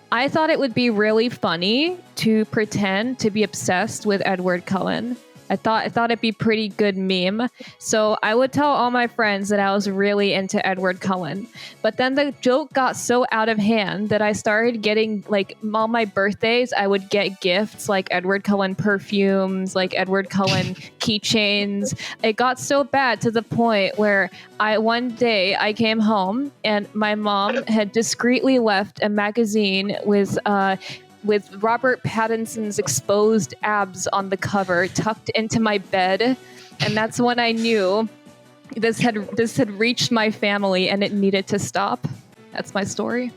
I thought it would be really funny to pretend to be obsessed with Edward Cullen. I thought it'd be pretty good meme. So I would tell all my friends that I was really into Edward Cullen. But then the joke got so out of hand that I started getting, like, on my birthdays, I would get gifts like Edward Cullen perfumes, like Edward Cullen keychains. It got so bad to the point where one day I came home and my mom had discreetly left a magazine with Robert Pattinson's exposed abs on the cover tucked into my bed, and that's when I knew this had reached my family and it needed to stop. That's my story.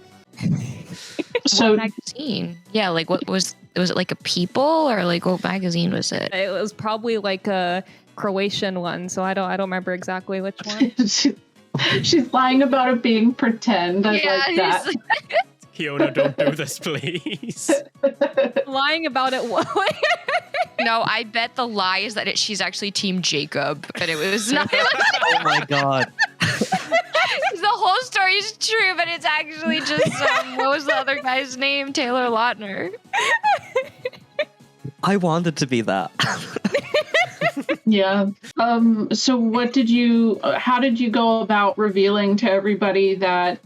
So What magazine? Yeah, like what was it like a People or like what magazine was it? It was probably like a Croatian one, so I don't remember exactly which one. She's lying about it being pretend. I like that. Kiona, don't do this, please. Lying about it. No, I bet the lie is that she's actually Team Jacob, but it was not. Oh my god. The whole story is true, but it's actually just what was the other guy's name? Taylor Lautner. I wanted to be that. Yeah. So how did you go about revealing to everybody that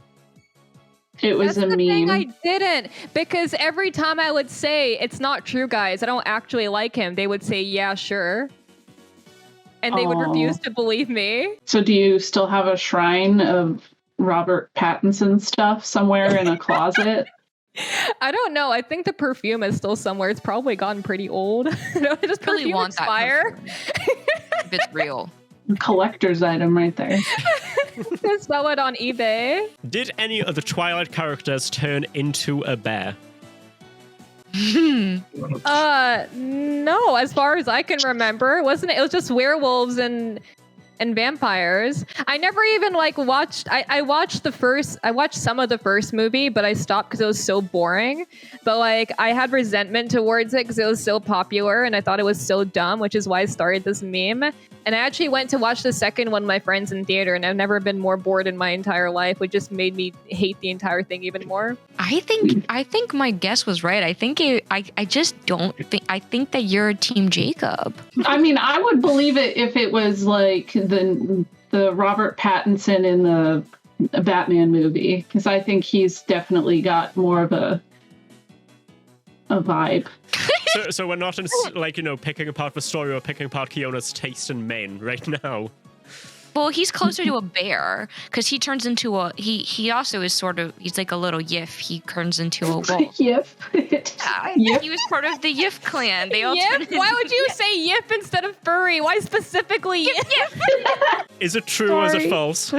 it was That's a the meme? thing, I didn't, because every time I would say, it's not true, guys, I don't actually like him, they would say, yeah, sure. And they would refuse to believe me. So do you still have a shrine of Robert Pattinson stuff somewhere in a closet? I don't know. I think the perfume is still somewhere. It's probably gotten pretty old. Does Really perfume want expire? that perfume. If it's real. Collector's item right there. Just sell it on eBay. Did any of the Twilight characters turn into a bear? No, as far as I can remember. Wasn't it? It was just werewolves and vampires. I never even watched. I watched some of the first movie, but I stopped because it was so boring. But I had resentment towards it because it was so popular and I thought it was so dumb, which is why I started this meme. And I actually went to watch the second one with my friends in theater, and I've never been more bored in my entire life, which just made me hate the entire thing even more. I think my guess was right. I think that you're Team Jacob. I mean, I would believe it if it was like the Robert Pattinson in the Batman movie, because I think he's definitely got more of a vibe. So we're not in, picking apart the story or picking apart Kiona's taste in men right now. Well, he's closer to a bear because he turns into he also is he's like a little Yif. He turns into a wolf. Yif. Yif. He was part of the Yif clan. They all Yif? Why would you say Yif instead of furry? Why specifically Yif? Is it true or is it false?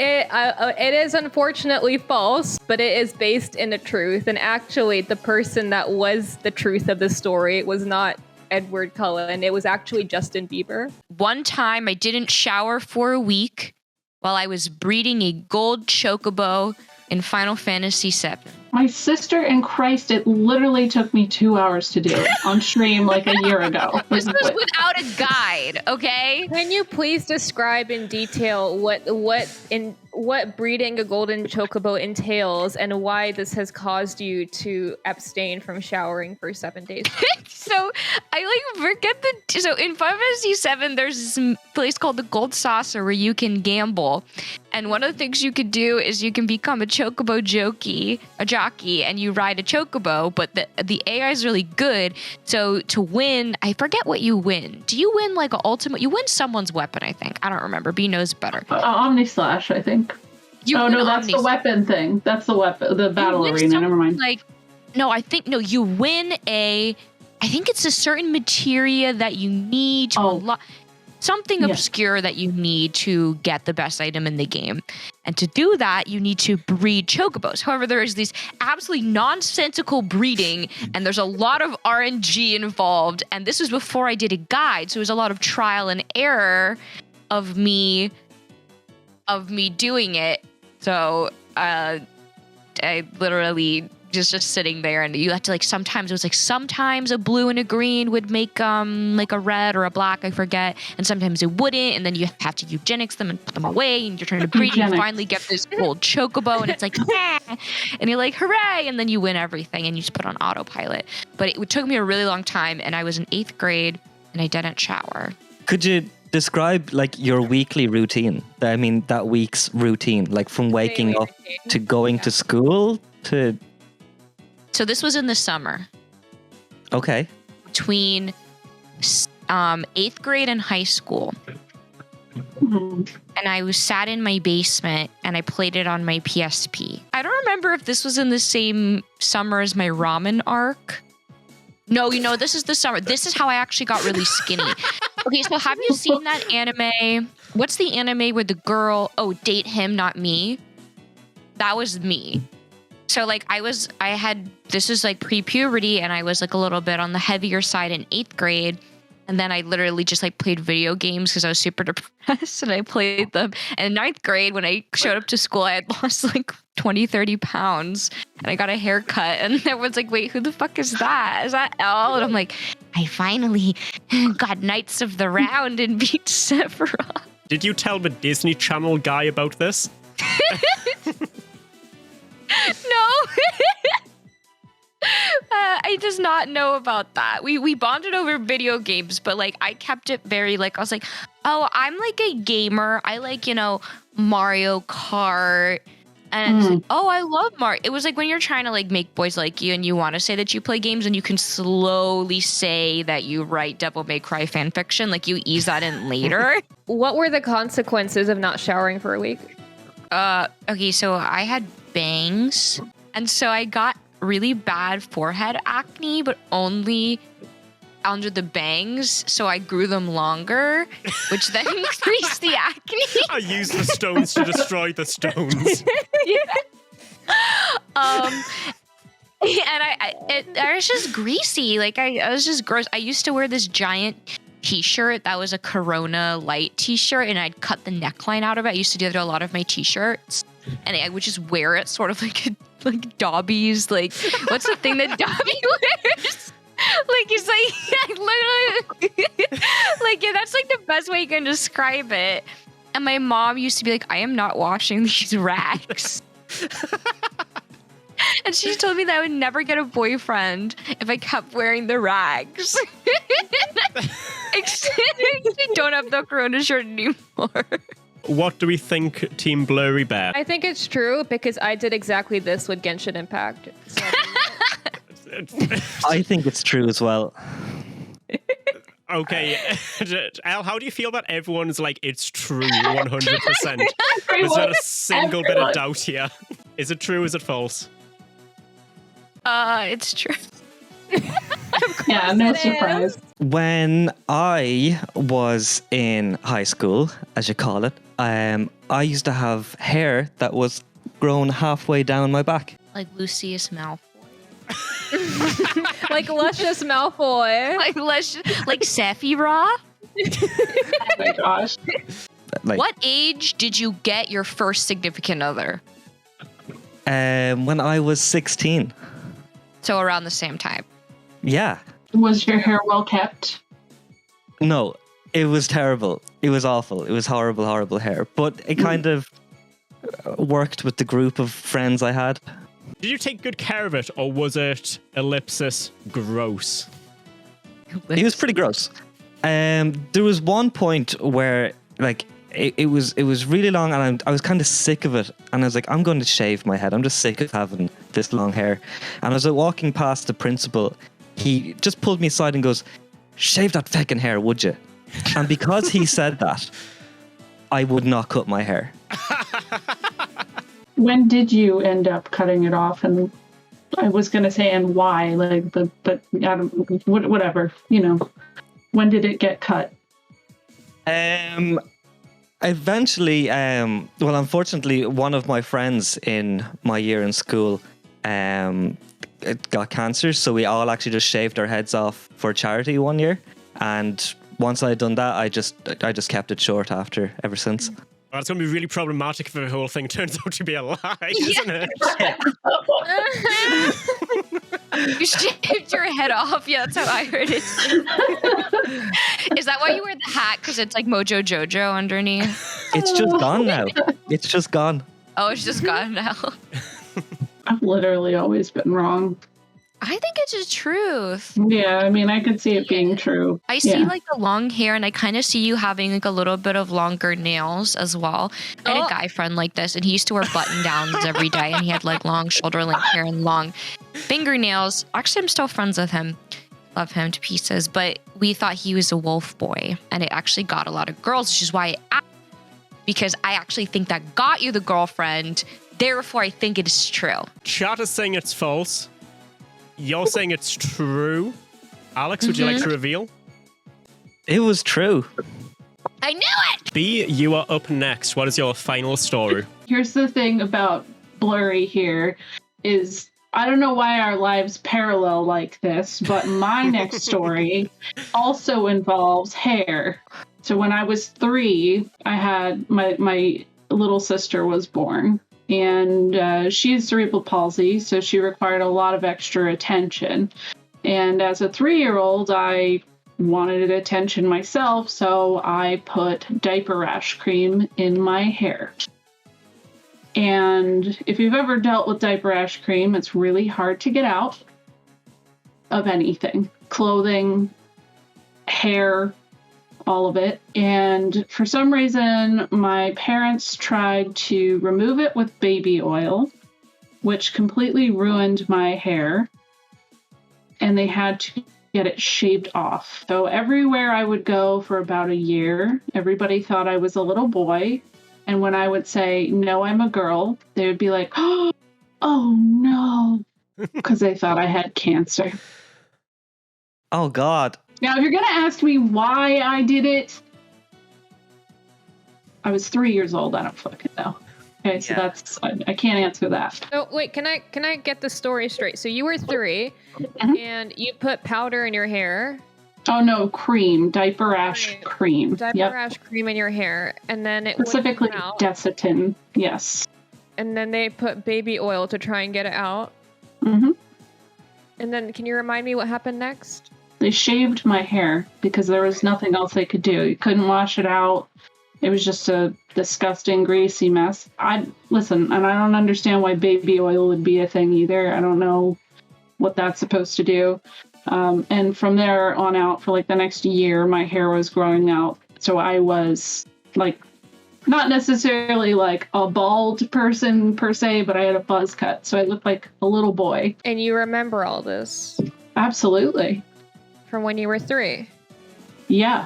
It is unfortunately false, but it is based in the truth. And actually, the person that was the truth of the story was not Edward Cullen. It was actually Justin Bieber. One time, I didn't shower for a week while I was breeding a gold chocobo in Final Fantasy VII. My sister in Christ, it literally took me 2 hours to do it on stream a year ago. This was without a guide, okay? Can you please describe in detail what breeding a golden chocobo entails and why this has caused you to abstain from showering for 7 days? So I forget so in Final Fantasy VII, there's this place called the Gold Saucer where you can gamble. And one of the things you could do is you can become a chocobo jockey, and you ride a chocobo, but the AI is really good. So to win, I forget what you win. Do you win an ultimate? You win someone's weapon, I think. I don't remember. B knows better. Omni Slash, I think. That's the weapon thing. That's the weapon, the battle arena. Never mind. You win I think it's a certain materia that you need to unlock. Something obscure that you need to get the best item in the game. And to do that, you need to breed chocobos. However, there is this absolutely nonsensical breeding, and there's a lot of RNG involved. And this was before I did a guide, so it was a lot of trial and error of me doing it. So I literally just sitting there, and you had to sometimes a blue and a green would make a red or a black, I forget, and sometimes it wouldn't, and then you have to eugenics them and put them away, and you're trying to breed, and you finally get this gold chocobo, and it's and you're like, hooray, and then you win everything, and you just put on autopilot. But it took me a really long time, and I was in 8th grade, and I didn't shower. Could you describe your weekly routine? I mean, that week's routine, from waking up to going to school to... So this was in the summer. Okay. Between 8th grade and high school. And I sat in my basement and I played it on my PSP. I don't remember if this was in the same summer as my ramen arc. No, this is the summer. This is how I actually got really skinny. Okay, so have you seen that anime? What's the anime where the girl, date him, not me? That was me. So this is pre-puberty, and I was a little bit on the heavier side in 8th grade, And then I literally just like played video games because I was super depressed, and I played them. And in ninth grade, when I showed up to school, I had lost like 20, 30 pounds, and I got a haircut. And everyone's like, wait, who the fuck is that? Is that Elle? And I'm like, I finally got Knights of the Round and beat Sephiroth. Did you tell the Disney Channel guy about this? No. I does not know about that. We bonded over video games, but like I kept it very like, I was like, oh, I'm like a gamer. I like, Mario Kart. And it's like, oh, I love Mario. It was like when you're trying to like make boys like you and you want to say that you play games, and you can slowly say that you write Devil May Cry fan fiction. Like you ease that in later. What were the consequences of not showering for a week? Okay, so I had bangs, and so I got really bad forehead acne, but only under the bangs, so I grew them longer, which then increased the acne. I used the stones to destroy the stones. And I was just greasy. Like I was just gross. I used to wear this giant t-shirt that was a Corona Light t-shirt, and I'd cut the neckline out of it. I used to do that to a lot of my t-shirts, and I would just wear it sort of like Dobby's, like, what's the thing that Dobby wears? Like, it's like, literally, like, yeah, that's like the best way you can describe it. And my mom used to be like, I am not washing these rags. And she told me that I would never get a boyfriend if I kept wearing the rags. Except I don't have the Corona shirt anymore. What do we think, Team Blurry Bear? I think it's true because I did exactly this with Genshin Impact. So. I think it's true as well. Okay, Al, how do you feel about everyone's like, it's true 100%? There's not a single bit of doubt here. Is it true? Is it false? It's true. Yeah, no surprise. When I was in high school, as you call it, I used to have hair that was grown halfway down my back. Like Lucius Malfoy. Like Luscious Malfoy. Like Sephiroth. Oh my gosh. Like, What age did you get your first significant other? when I was 16. So around the same time. Yeah. Was your hair well kept? No, it was terrible. It was awful. It was horrible, horrible hair. But it kind of worked with the group of friends I had. Did you take good care of it, or was it ellipsis gross? It was pretty gross. There was one point where like it was really long, and I was kind of sick of it, and I was like, I'm going to shave my head. I'm just sick of having this long hair. And as I was walking past the principal, he just pulled me aside and goes, "Shave that feckin' hair, would you?" And because he said that, I would not cut my hair. When did you end up cutting it off? And I was going to say, and why? Like, but I don't, whatever. When did it get cut? Eventually, well, unfortunately, one of my friends in my year in school, it got cancer, so we all actually just shaved our heads off for charity one year. And once I had done that, I just kept it short ever since. Well, it's going to be really problematic if the whole thing turns out to be a lie, isn't it? You shaved your head off. Yeah, that's how I heard it. Is that why you wear the hat? Because it's like Mojo Jojo underneath? It's just gone now. It's just gone. Oh, it's just gone now. I've literally always been wrong. I think it's the truth. Yeah, I mean, I could see it being true. I see like the long hair, and I kind of see you having like a little bit of longer nails as well. I had a guy friend like this, and he used to wear button downs every day, and he had like long shoulder length hair and long fingernails. Actually, I'm still friends with him. Love him to pieces, but we thought he was a wolf boy, and it actually got a lot of girls, which is why because I actually think that got you the girlfriend. Therefore, I think it is true. Chat is saying it's false. You're saying it's true. Alex, would you like to reveal? It was true. I knew it! B, you are up next. What is your final story? Here's the thing about Blurry here is I don't know why our lives parallel like this, but my next story also involves hair. So when I was 3, I had my little sister was born, and she has cerebral palsy, so she required a lot of extra attention. And as a 3-year-old, I wanted attention myself, so I put diaper rash cream in my hair. And if you've ever dealt with diaper rash cream, it's really hard to get out of anything. Clothing, hair, all of it. And for some reason, my parents tried to remove it with baby oil, which completely ruined my hair. And they had to get it shaved off. So everywhere I would go for about a year, everybody thought I was a little boy. And when I would say, no, I'm a girl, they would be like, oh no, because they thought I had cancer. Oh, God. Now, if you're going to ask me why I did it, I was 3 years old. I don't fucking know. Okay, so that's, I can't answer that. So wait, can I get the story straight? So you were 3, and you put powder in your hair. Oh no, cream, diaper rash cream. Diaper rash cream in your hair, and then it specifically wouldn't come out. Desitin. Yes. And then they put baby oil to try and get it out. Mm-hmm. And then, can you remind me what happened next? They shaved my hair because there was nothing else they could do. You couldn't wash it out. It was just a disgusting, greasy mess. Listen, and I don't understand why baby oil would be a thing either. I don't know what that's supposed to do. And from there on out, for like the next year, my hair was growing out. So I was like, not necessarily like a bald person per se, but I had a buzz cut. So I looked like a little boy. And you remember all this? Absolutely. From when you were 3? Yeah.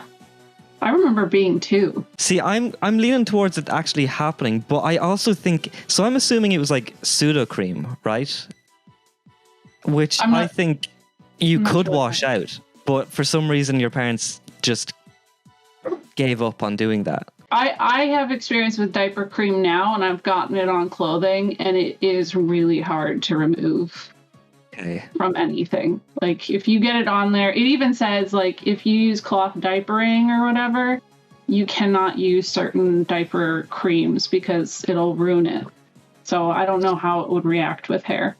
I remember being 2. See, I'm leaning towards it actually happening, but I also think, so I'm assuming it was like pseudo cream, right? Which I think you could wash out, but for some reason your parents just gave up on doing that. I have experience with diaper cream now, and I've gotten it on clothing, and it is really hard to remove from anything. Like, if you get it on there, it even says, like, if you use cloth diapering or whatever, you cannot use certain diaper creams because it'll ruin it. So I don't know how it would react with hair.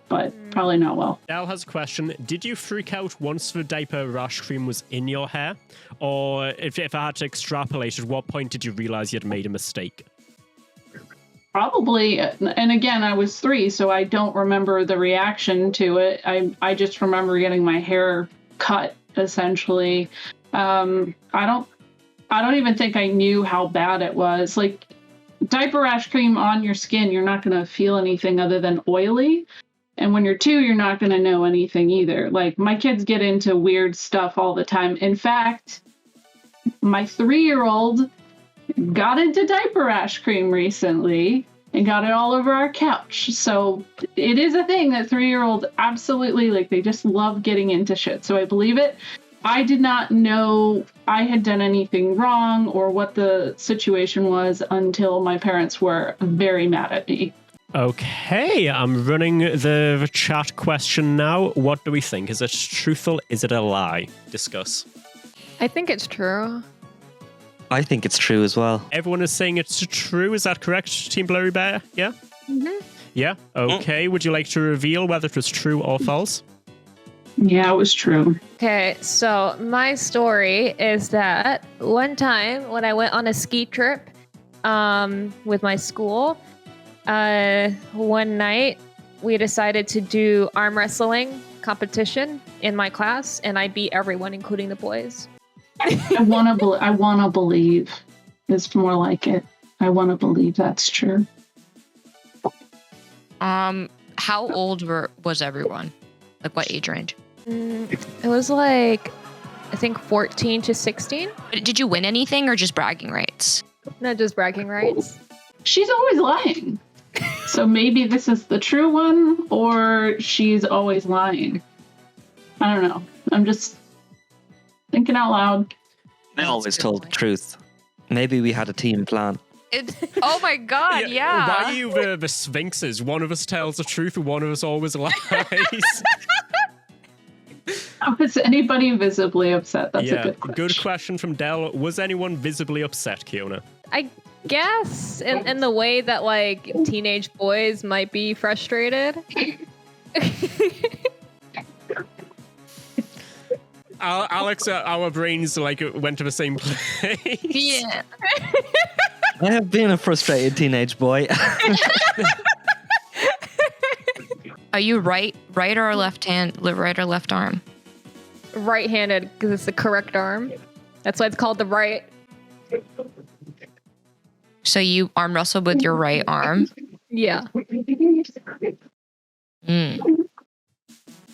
But probably not well. Dal has a question. Did you freak out once the diaper rash cream was in your hair? Or if I had to extrapolate, at what point did you realize you had made a mistake? Probably, and again, I was 3, so I don't remember the reaction to it. I just remember getting my hair cut, essentially. I don't even think I knew how bad it was. Like, diaper rash cream on your skin, you're not going to feel anything other than oily. And when you're 2, you're not going to know anything either. Like, my kids get into weird stuff all the time. In fact, my 3-year-old got into diaper rash cream recently and got it all over our couch. So it is a thing that 3-year-olds absolutely, like, they just love getting into shit. So I believe it. I did not know I had done anything wrong or what the situation was until my parents were very mad at me. Okay, I'm running the chat question now. What do we think? Is it truthful? Is it a lie? Discuss. I think it's true. I think it's true as well. Everyone is saying it's true. Is that correct, Team Blurry Bear? Yeah? Mm-hmm. Yeah? Okay. Would you like to reveal whether it was true or false? Yeah, it was true. Okay, so my story is that one time when I went on a ski trip with my school, one night we decided to do arm wrestling competition in my class, and I beat everyone, including the boys. I want to believe it's more like it. I want to believe that's true. How old was everyone? Like, what age range? It was like, I think 14 to 16. Did you win anything or just bragging rights? No, just bragging rights. She's always lying. So maybe this is the true one, or she's always lying. I don't know. I'm just thinking out loud. I always told the truth. Maybe we had a team plan. Oh my god, yeah. Why are you the sphinxes? One of us tells the truth and one of us always lies. Was anybody visibly upset? That's a good question. Good question from Del. Was anyone visibly upset, Kiona? I guess in the way that like teenage boys might be frustrated. Alex, our brains like went to the same place. Yeah. I have been a frustrated teenage boy. Are you right or left hand, right or left arm? Right-handed, because it's the correct arm. That's why it's called the right. So you arm wrestle with your right arm? Yeah. Mm.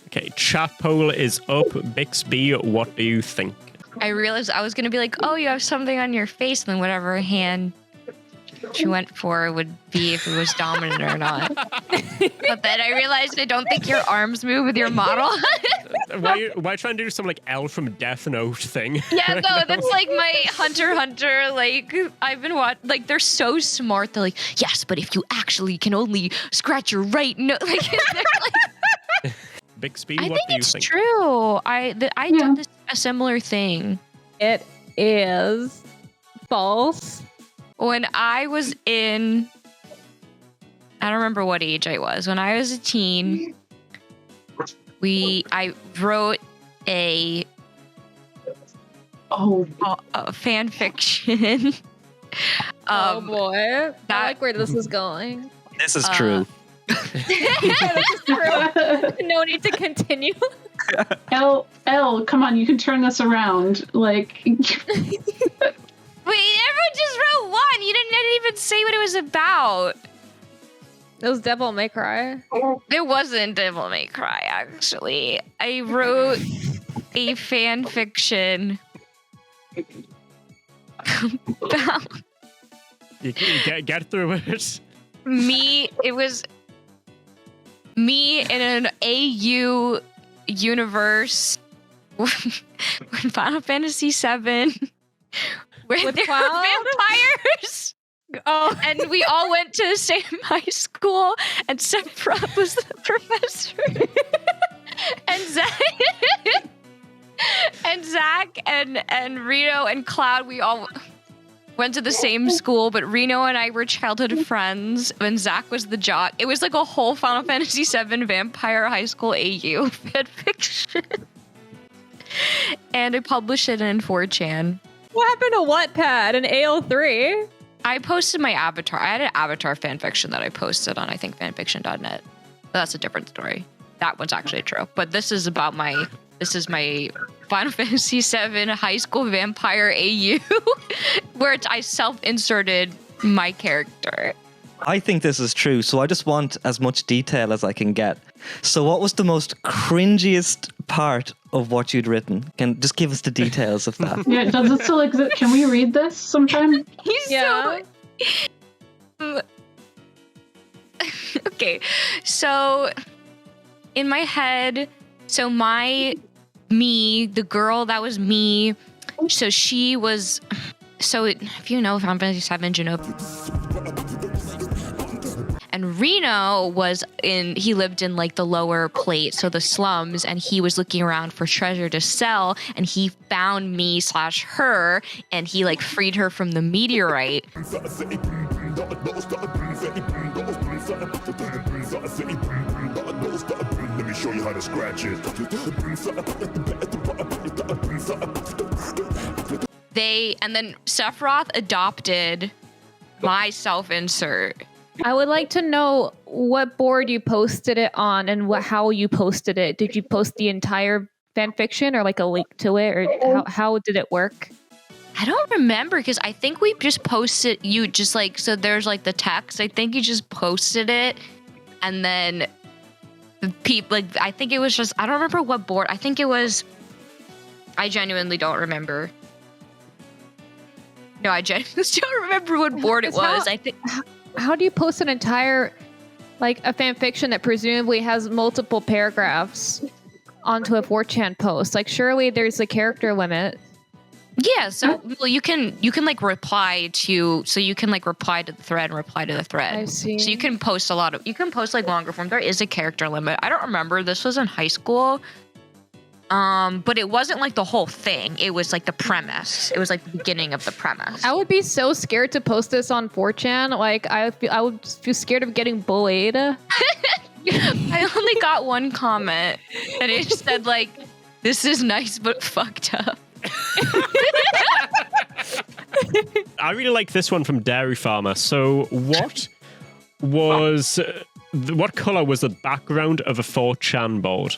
Okay, chat poll is up. Bixby, what do you think? I realized I was going to be like, oh, you have something on your face, and then whatever hand she went for would be if it was dominant or not. But then I realized I don't think your arms move with your model. Why try and do some like L from Death Note thing? Yeah, no, that's like my Hunter x Hunter. Like I've been watching. Like they're so smart. They're like, yes, but if you actually can only scratch your right nose, like, like Bixby, I what think do you it's think? true. I did a similar thing. It is false. When I was in, I don't remember what age I was. When I was a teen, I wrote a fan fiction. Oh boy, I like where this is going. This is true. This is true. No need to continue. L, come on, you can turn this around. Like, Wait, everyone just wrote one. You didn't even say what it was about. It was Devil May Cry. It wasn't Devil May Cry, actually. I wrote a fan fiction about You get through it. me. It was me in an AU universe with Final Fantasy VII. Where With there were Cloud? vampires. Oh, And we all went to the same high school, and Sephiroth was the professor. and Zach and Reno and Cloud, we all went to the same school, but Reno and I were childhood friends, and Zach was the jock. It was like a whole Final Fantasy VII Vampire High School AU fanfiction. And I published it in 4chan. what happened to Wattpad and AO3? I posted my avatar. I had an avatar fanfiction that I posted on, I think, fanfiction.net. But that's a different story. That one's actually true. But this is about my Final Fantasy VII High School Vampire AU, where I self-inserted my character. I think this is true, so I just want as much detail as I can get. So what was the most cringiest part of what you'd written? Can just give us the details of that. yeah, does it still exist? Can we read this sometime? He's Yeah. so... Okay, so in my head, so the girl that was me, so she was, so if you know Final Fantasy VII, you know. And Reno he lived in like the lower plate, so the slums, and he was looking around for treasure to sell, and he found me / her, and he like freed her from the meteorite. Let me show you how to scratch it. And then Sephiroth adopted my self-insert. I would like to know what board you posted it on and how you posted it. Did you post the entire fanfiction or like a link to it, or how did it work? I don't remember, because I think we just posted, so there's like the text. I think you just posted it, and then people, like, I think it was just, I don't remember what board. I think it was, I genuinely don't remember. No, I genuinely don't remember what board it was. I think. How do you post an entire, like, a fan fiction that presumably has multiple paragraphs onto a 4chan post? Like, surely there's a character limit. Yeah, so well, you can like reply to the thread and reply to the thread. I see. So you can post like longer form. There is a character limit. I don't remember. This was in high school. But it wasn't like the whole thing. It was like the premise. It was like the beginning of the premise. I would be so scared to post this on 4chan. Like I would feel scared of getting bullied. I only got one comment and it said like, "This is nice but fucked up." I really like this one from Dairy Farmer. So what was what color was the background of a 4chan board?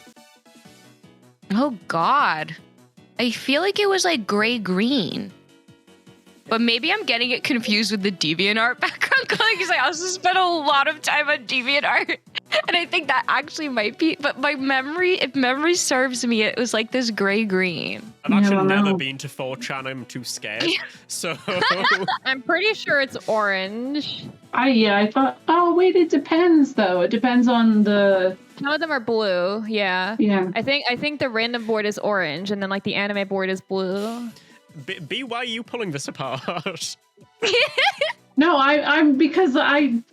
Oh God, I feel like it was like gray green, but maybe I'm getting it confused with the DeviantArt background color because I also spent a lot of time on DeviantArt, and I think that actually might be. But my memory, if memory serves me, it was like this gray green. I've actually never been to 4chan. I'm too scared. So I'm pretty sure it's orange. I thought, oh wait, it depends though. It depends on the. Some of them are blue. Yeah. Yeah. I think the random board is orange, and then like the anime board is blue. B, why are you pulling this apart? No, I'm because I'm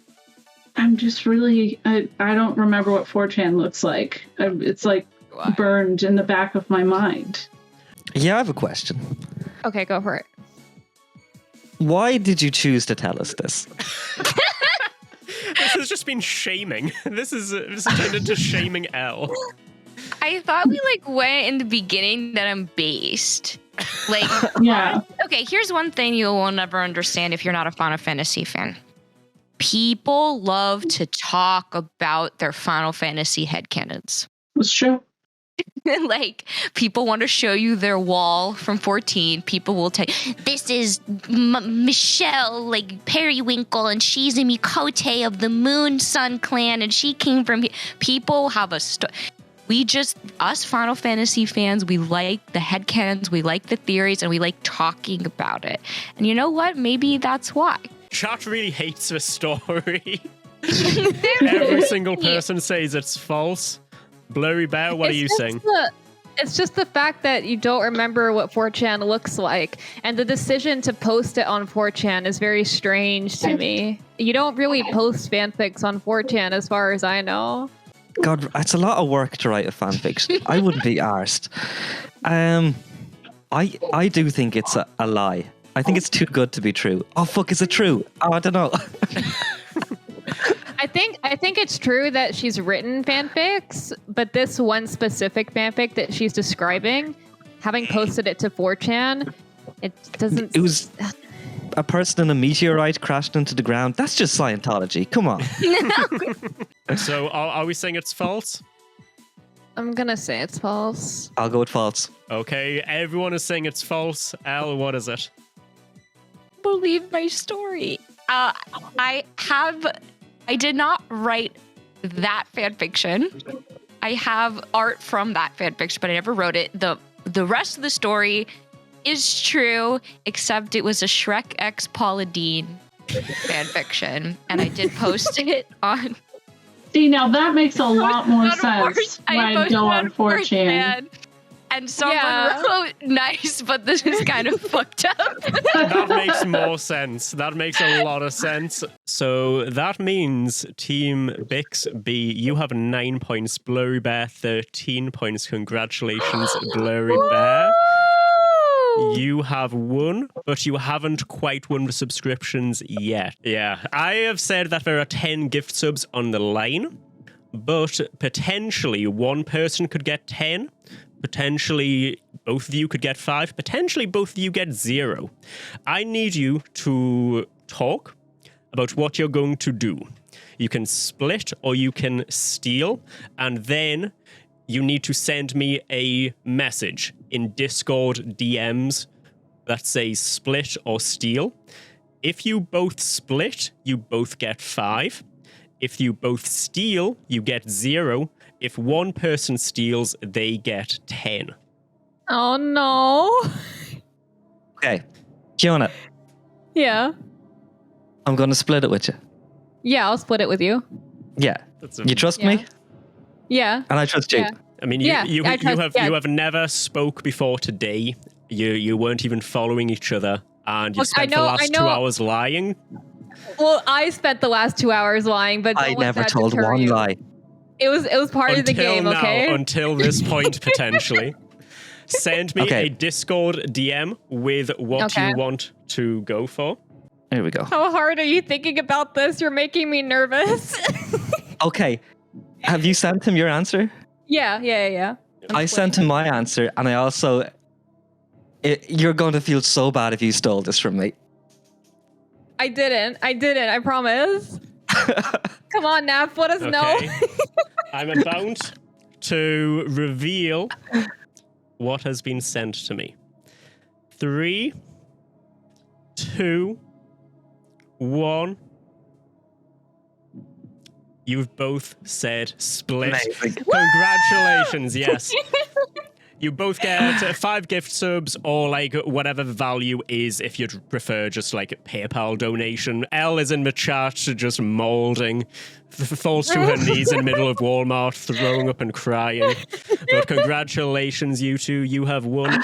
just really I don't remember what 4chan looks like. It's like burned in the back of my mind. Yeah, I have a question. Okay, go for it. Why did you choose to tell us this? This has just been shaming. This turned into shaming L. I thought we like went in the beginning that I'm based. Like, Yeah. Okay, here's one thing you will never understand if you're not a Final Fantasy fan. People love to talk about their Final Fantasy headcanons. It's true. Like, people want to show you their wall from 14. People will tell you, this is Michelle, like, Periwinkle, and she's a Mikote of the Moon Sun Clan, and she came from... People have a... us Final Fantasy fans, we like the headcanons, we like the theories, and we like talking about it. And you know what? Maybe that's why. Chat really hates this story. Every single person says it's false. Blurry Bear, what are you saying? It's just the fact that you don't remember what 4chan looks like, and the decision to post it on 4chan is very strange to me. You don't really post fanfics on 4chan as far as I know. God, it's a lot of work to write a fanfiction. I wouldn't be arsed. I do think it's a lie. I think it's too good to be true. Oh fuck, is it true? Oh, I don't know. I think it's true that she's written fanfics, but this one specific fanfic that she's describing, having posted it to 4chan, it doesn't... It was a person in a meteorite crashed into the ground. That's just Scientology. Come on. So are we saying it's false? I'm gonna say it's false. I'll go with false. Okay, everyone is saying it's false. Elle, what is it? Believe my story. I did not write that fanfiction. I have art from that fanfiction, but I never wrote it. The rest of the story is true, except it was a Shrek X Paula Deen fanfiction, and I did post it on... See, now that makes a lot more sense when I go on 4chan. And someone wrote, nice, but this is kind of fucked up. That makes more sense. That makes a lot of sense. So that means Team Bix B, you have 9 points. Blurry Bear, 13 points. Congratulations, Blurry Bear. You have won, but you haven't quite won the subscriptions yet. Yeah, I have said that there are 10 gift subs on the line, but potentially one person could get 10. Potentially, both of you could get 5. Potentially, both of you get 0. I need you to talk about what you're going to do. You can split or you can steal, and then you need to send me a message in Discord DMs that says split or steal. If you both split, you both get 5. If you both steal, you get 0. If one person steals, they get 10. Oh no. Okay. Kiona, Yeah. I'm going to split it with you. Yeah, I'll split it with you. Yeah. You trust Yeah. me? Yeah. And I trust you. Yeah. I mean, Yeah, you I trust- have never spoke before today. You weren't even following each other, and you Look, spent the last 2 hours lying. Well, I spent the last 2 hours lying, but I don't let never that told deter one you. lie. It was part of the game, now, okay? Until this point, potentially. Send me Okay. a Discord DM with what Okay. you want to go for. Here we go. How hard are you thinking about this? You're making me nervous. Okay. Have you sent him your answer? Yeah. I sent him my answer, and I also... you're going to feel so bad if you stole this from me. I didn't. I promise. Come on, Nap. Let us know. I'm about to reveal what has been sent to me. 3, 2, 1. You've both said split. Amazing. Congratulations, yes. You both get 5 gift subs or like whatever the value is if you'd prefer just like PayPal donation. Elle is in the chat just molding, falls to her knees in the middle of Walmart, throwing up and crying. But congratulations, you two. You have won.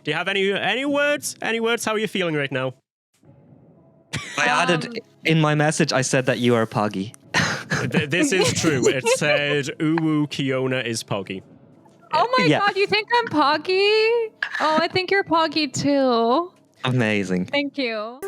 Do you have any words? Any words? How are you feeling right now? I added in my message, I said that you are Poggy. This is true. It said, Uwu Kiona is Poggy. Oh my Yeah. god, you think I'm Poggy? Oh, I think you're Poggy too. Amazing. Thank you.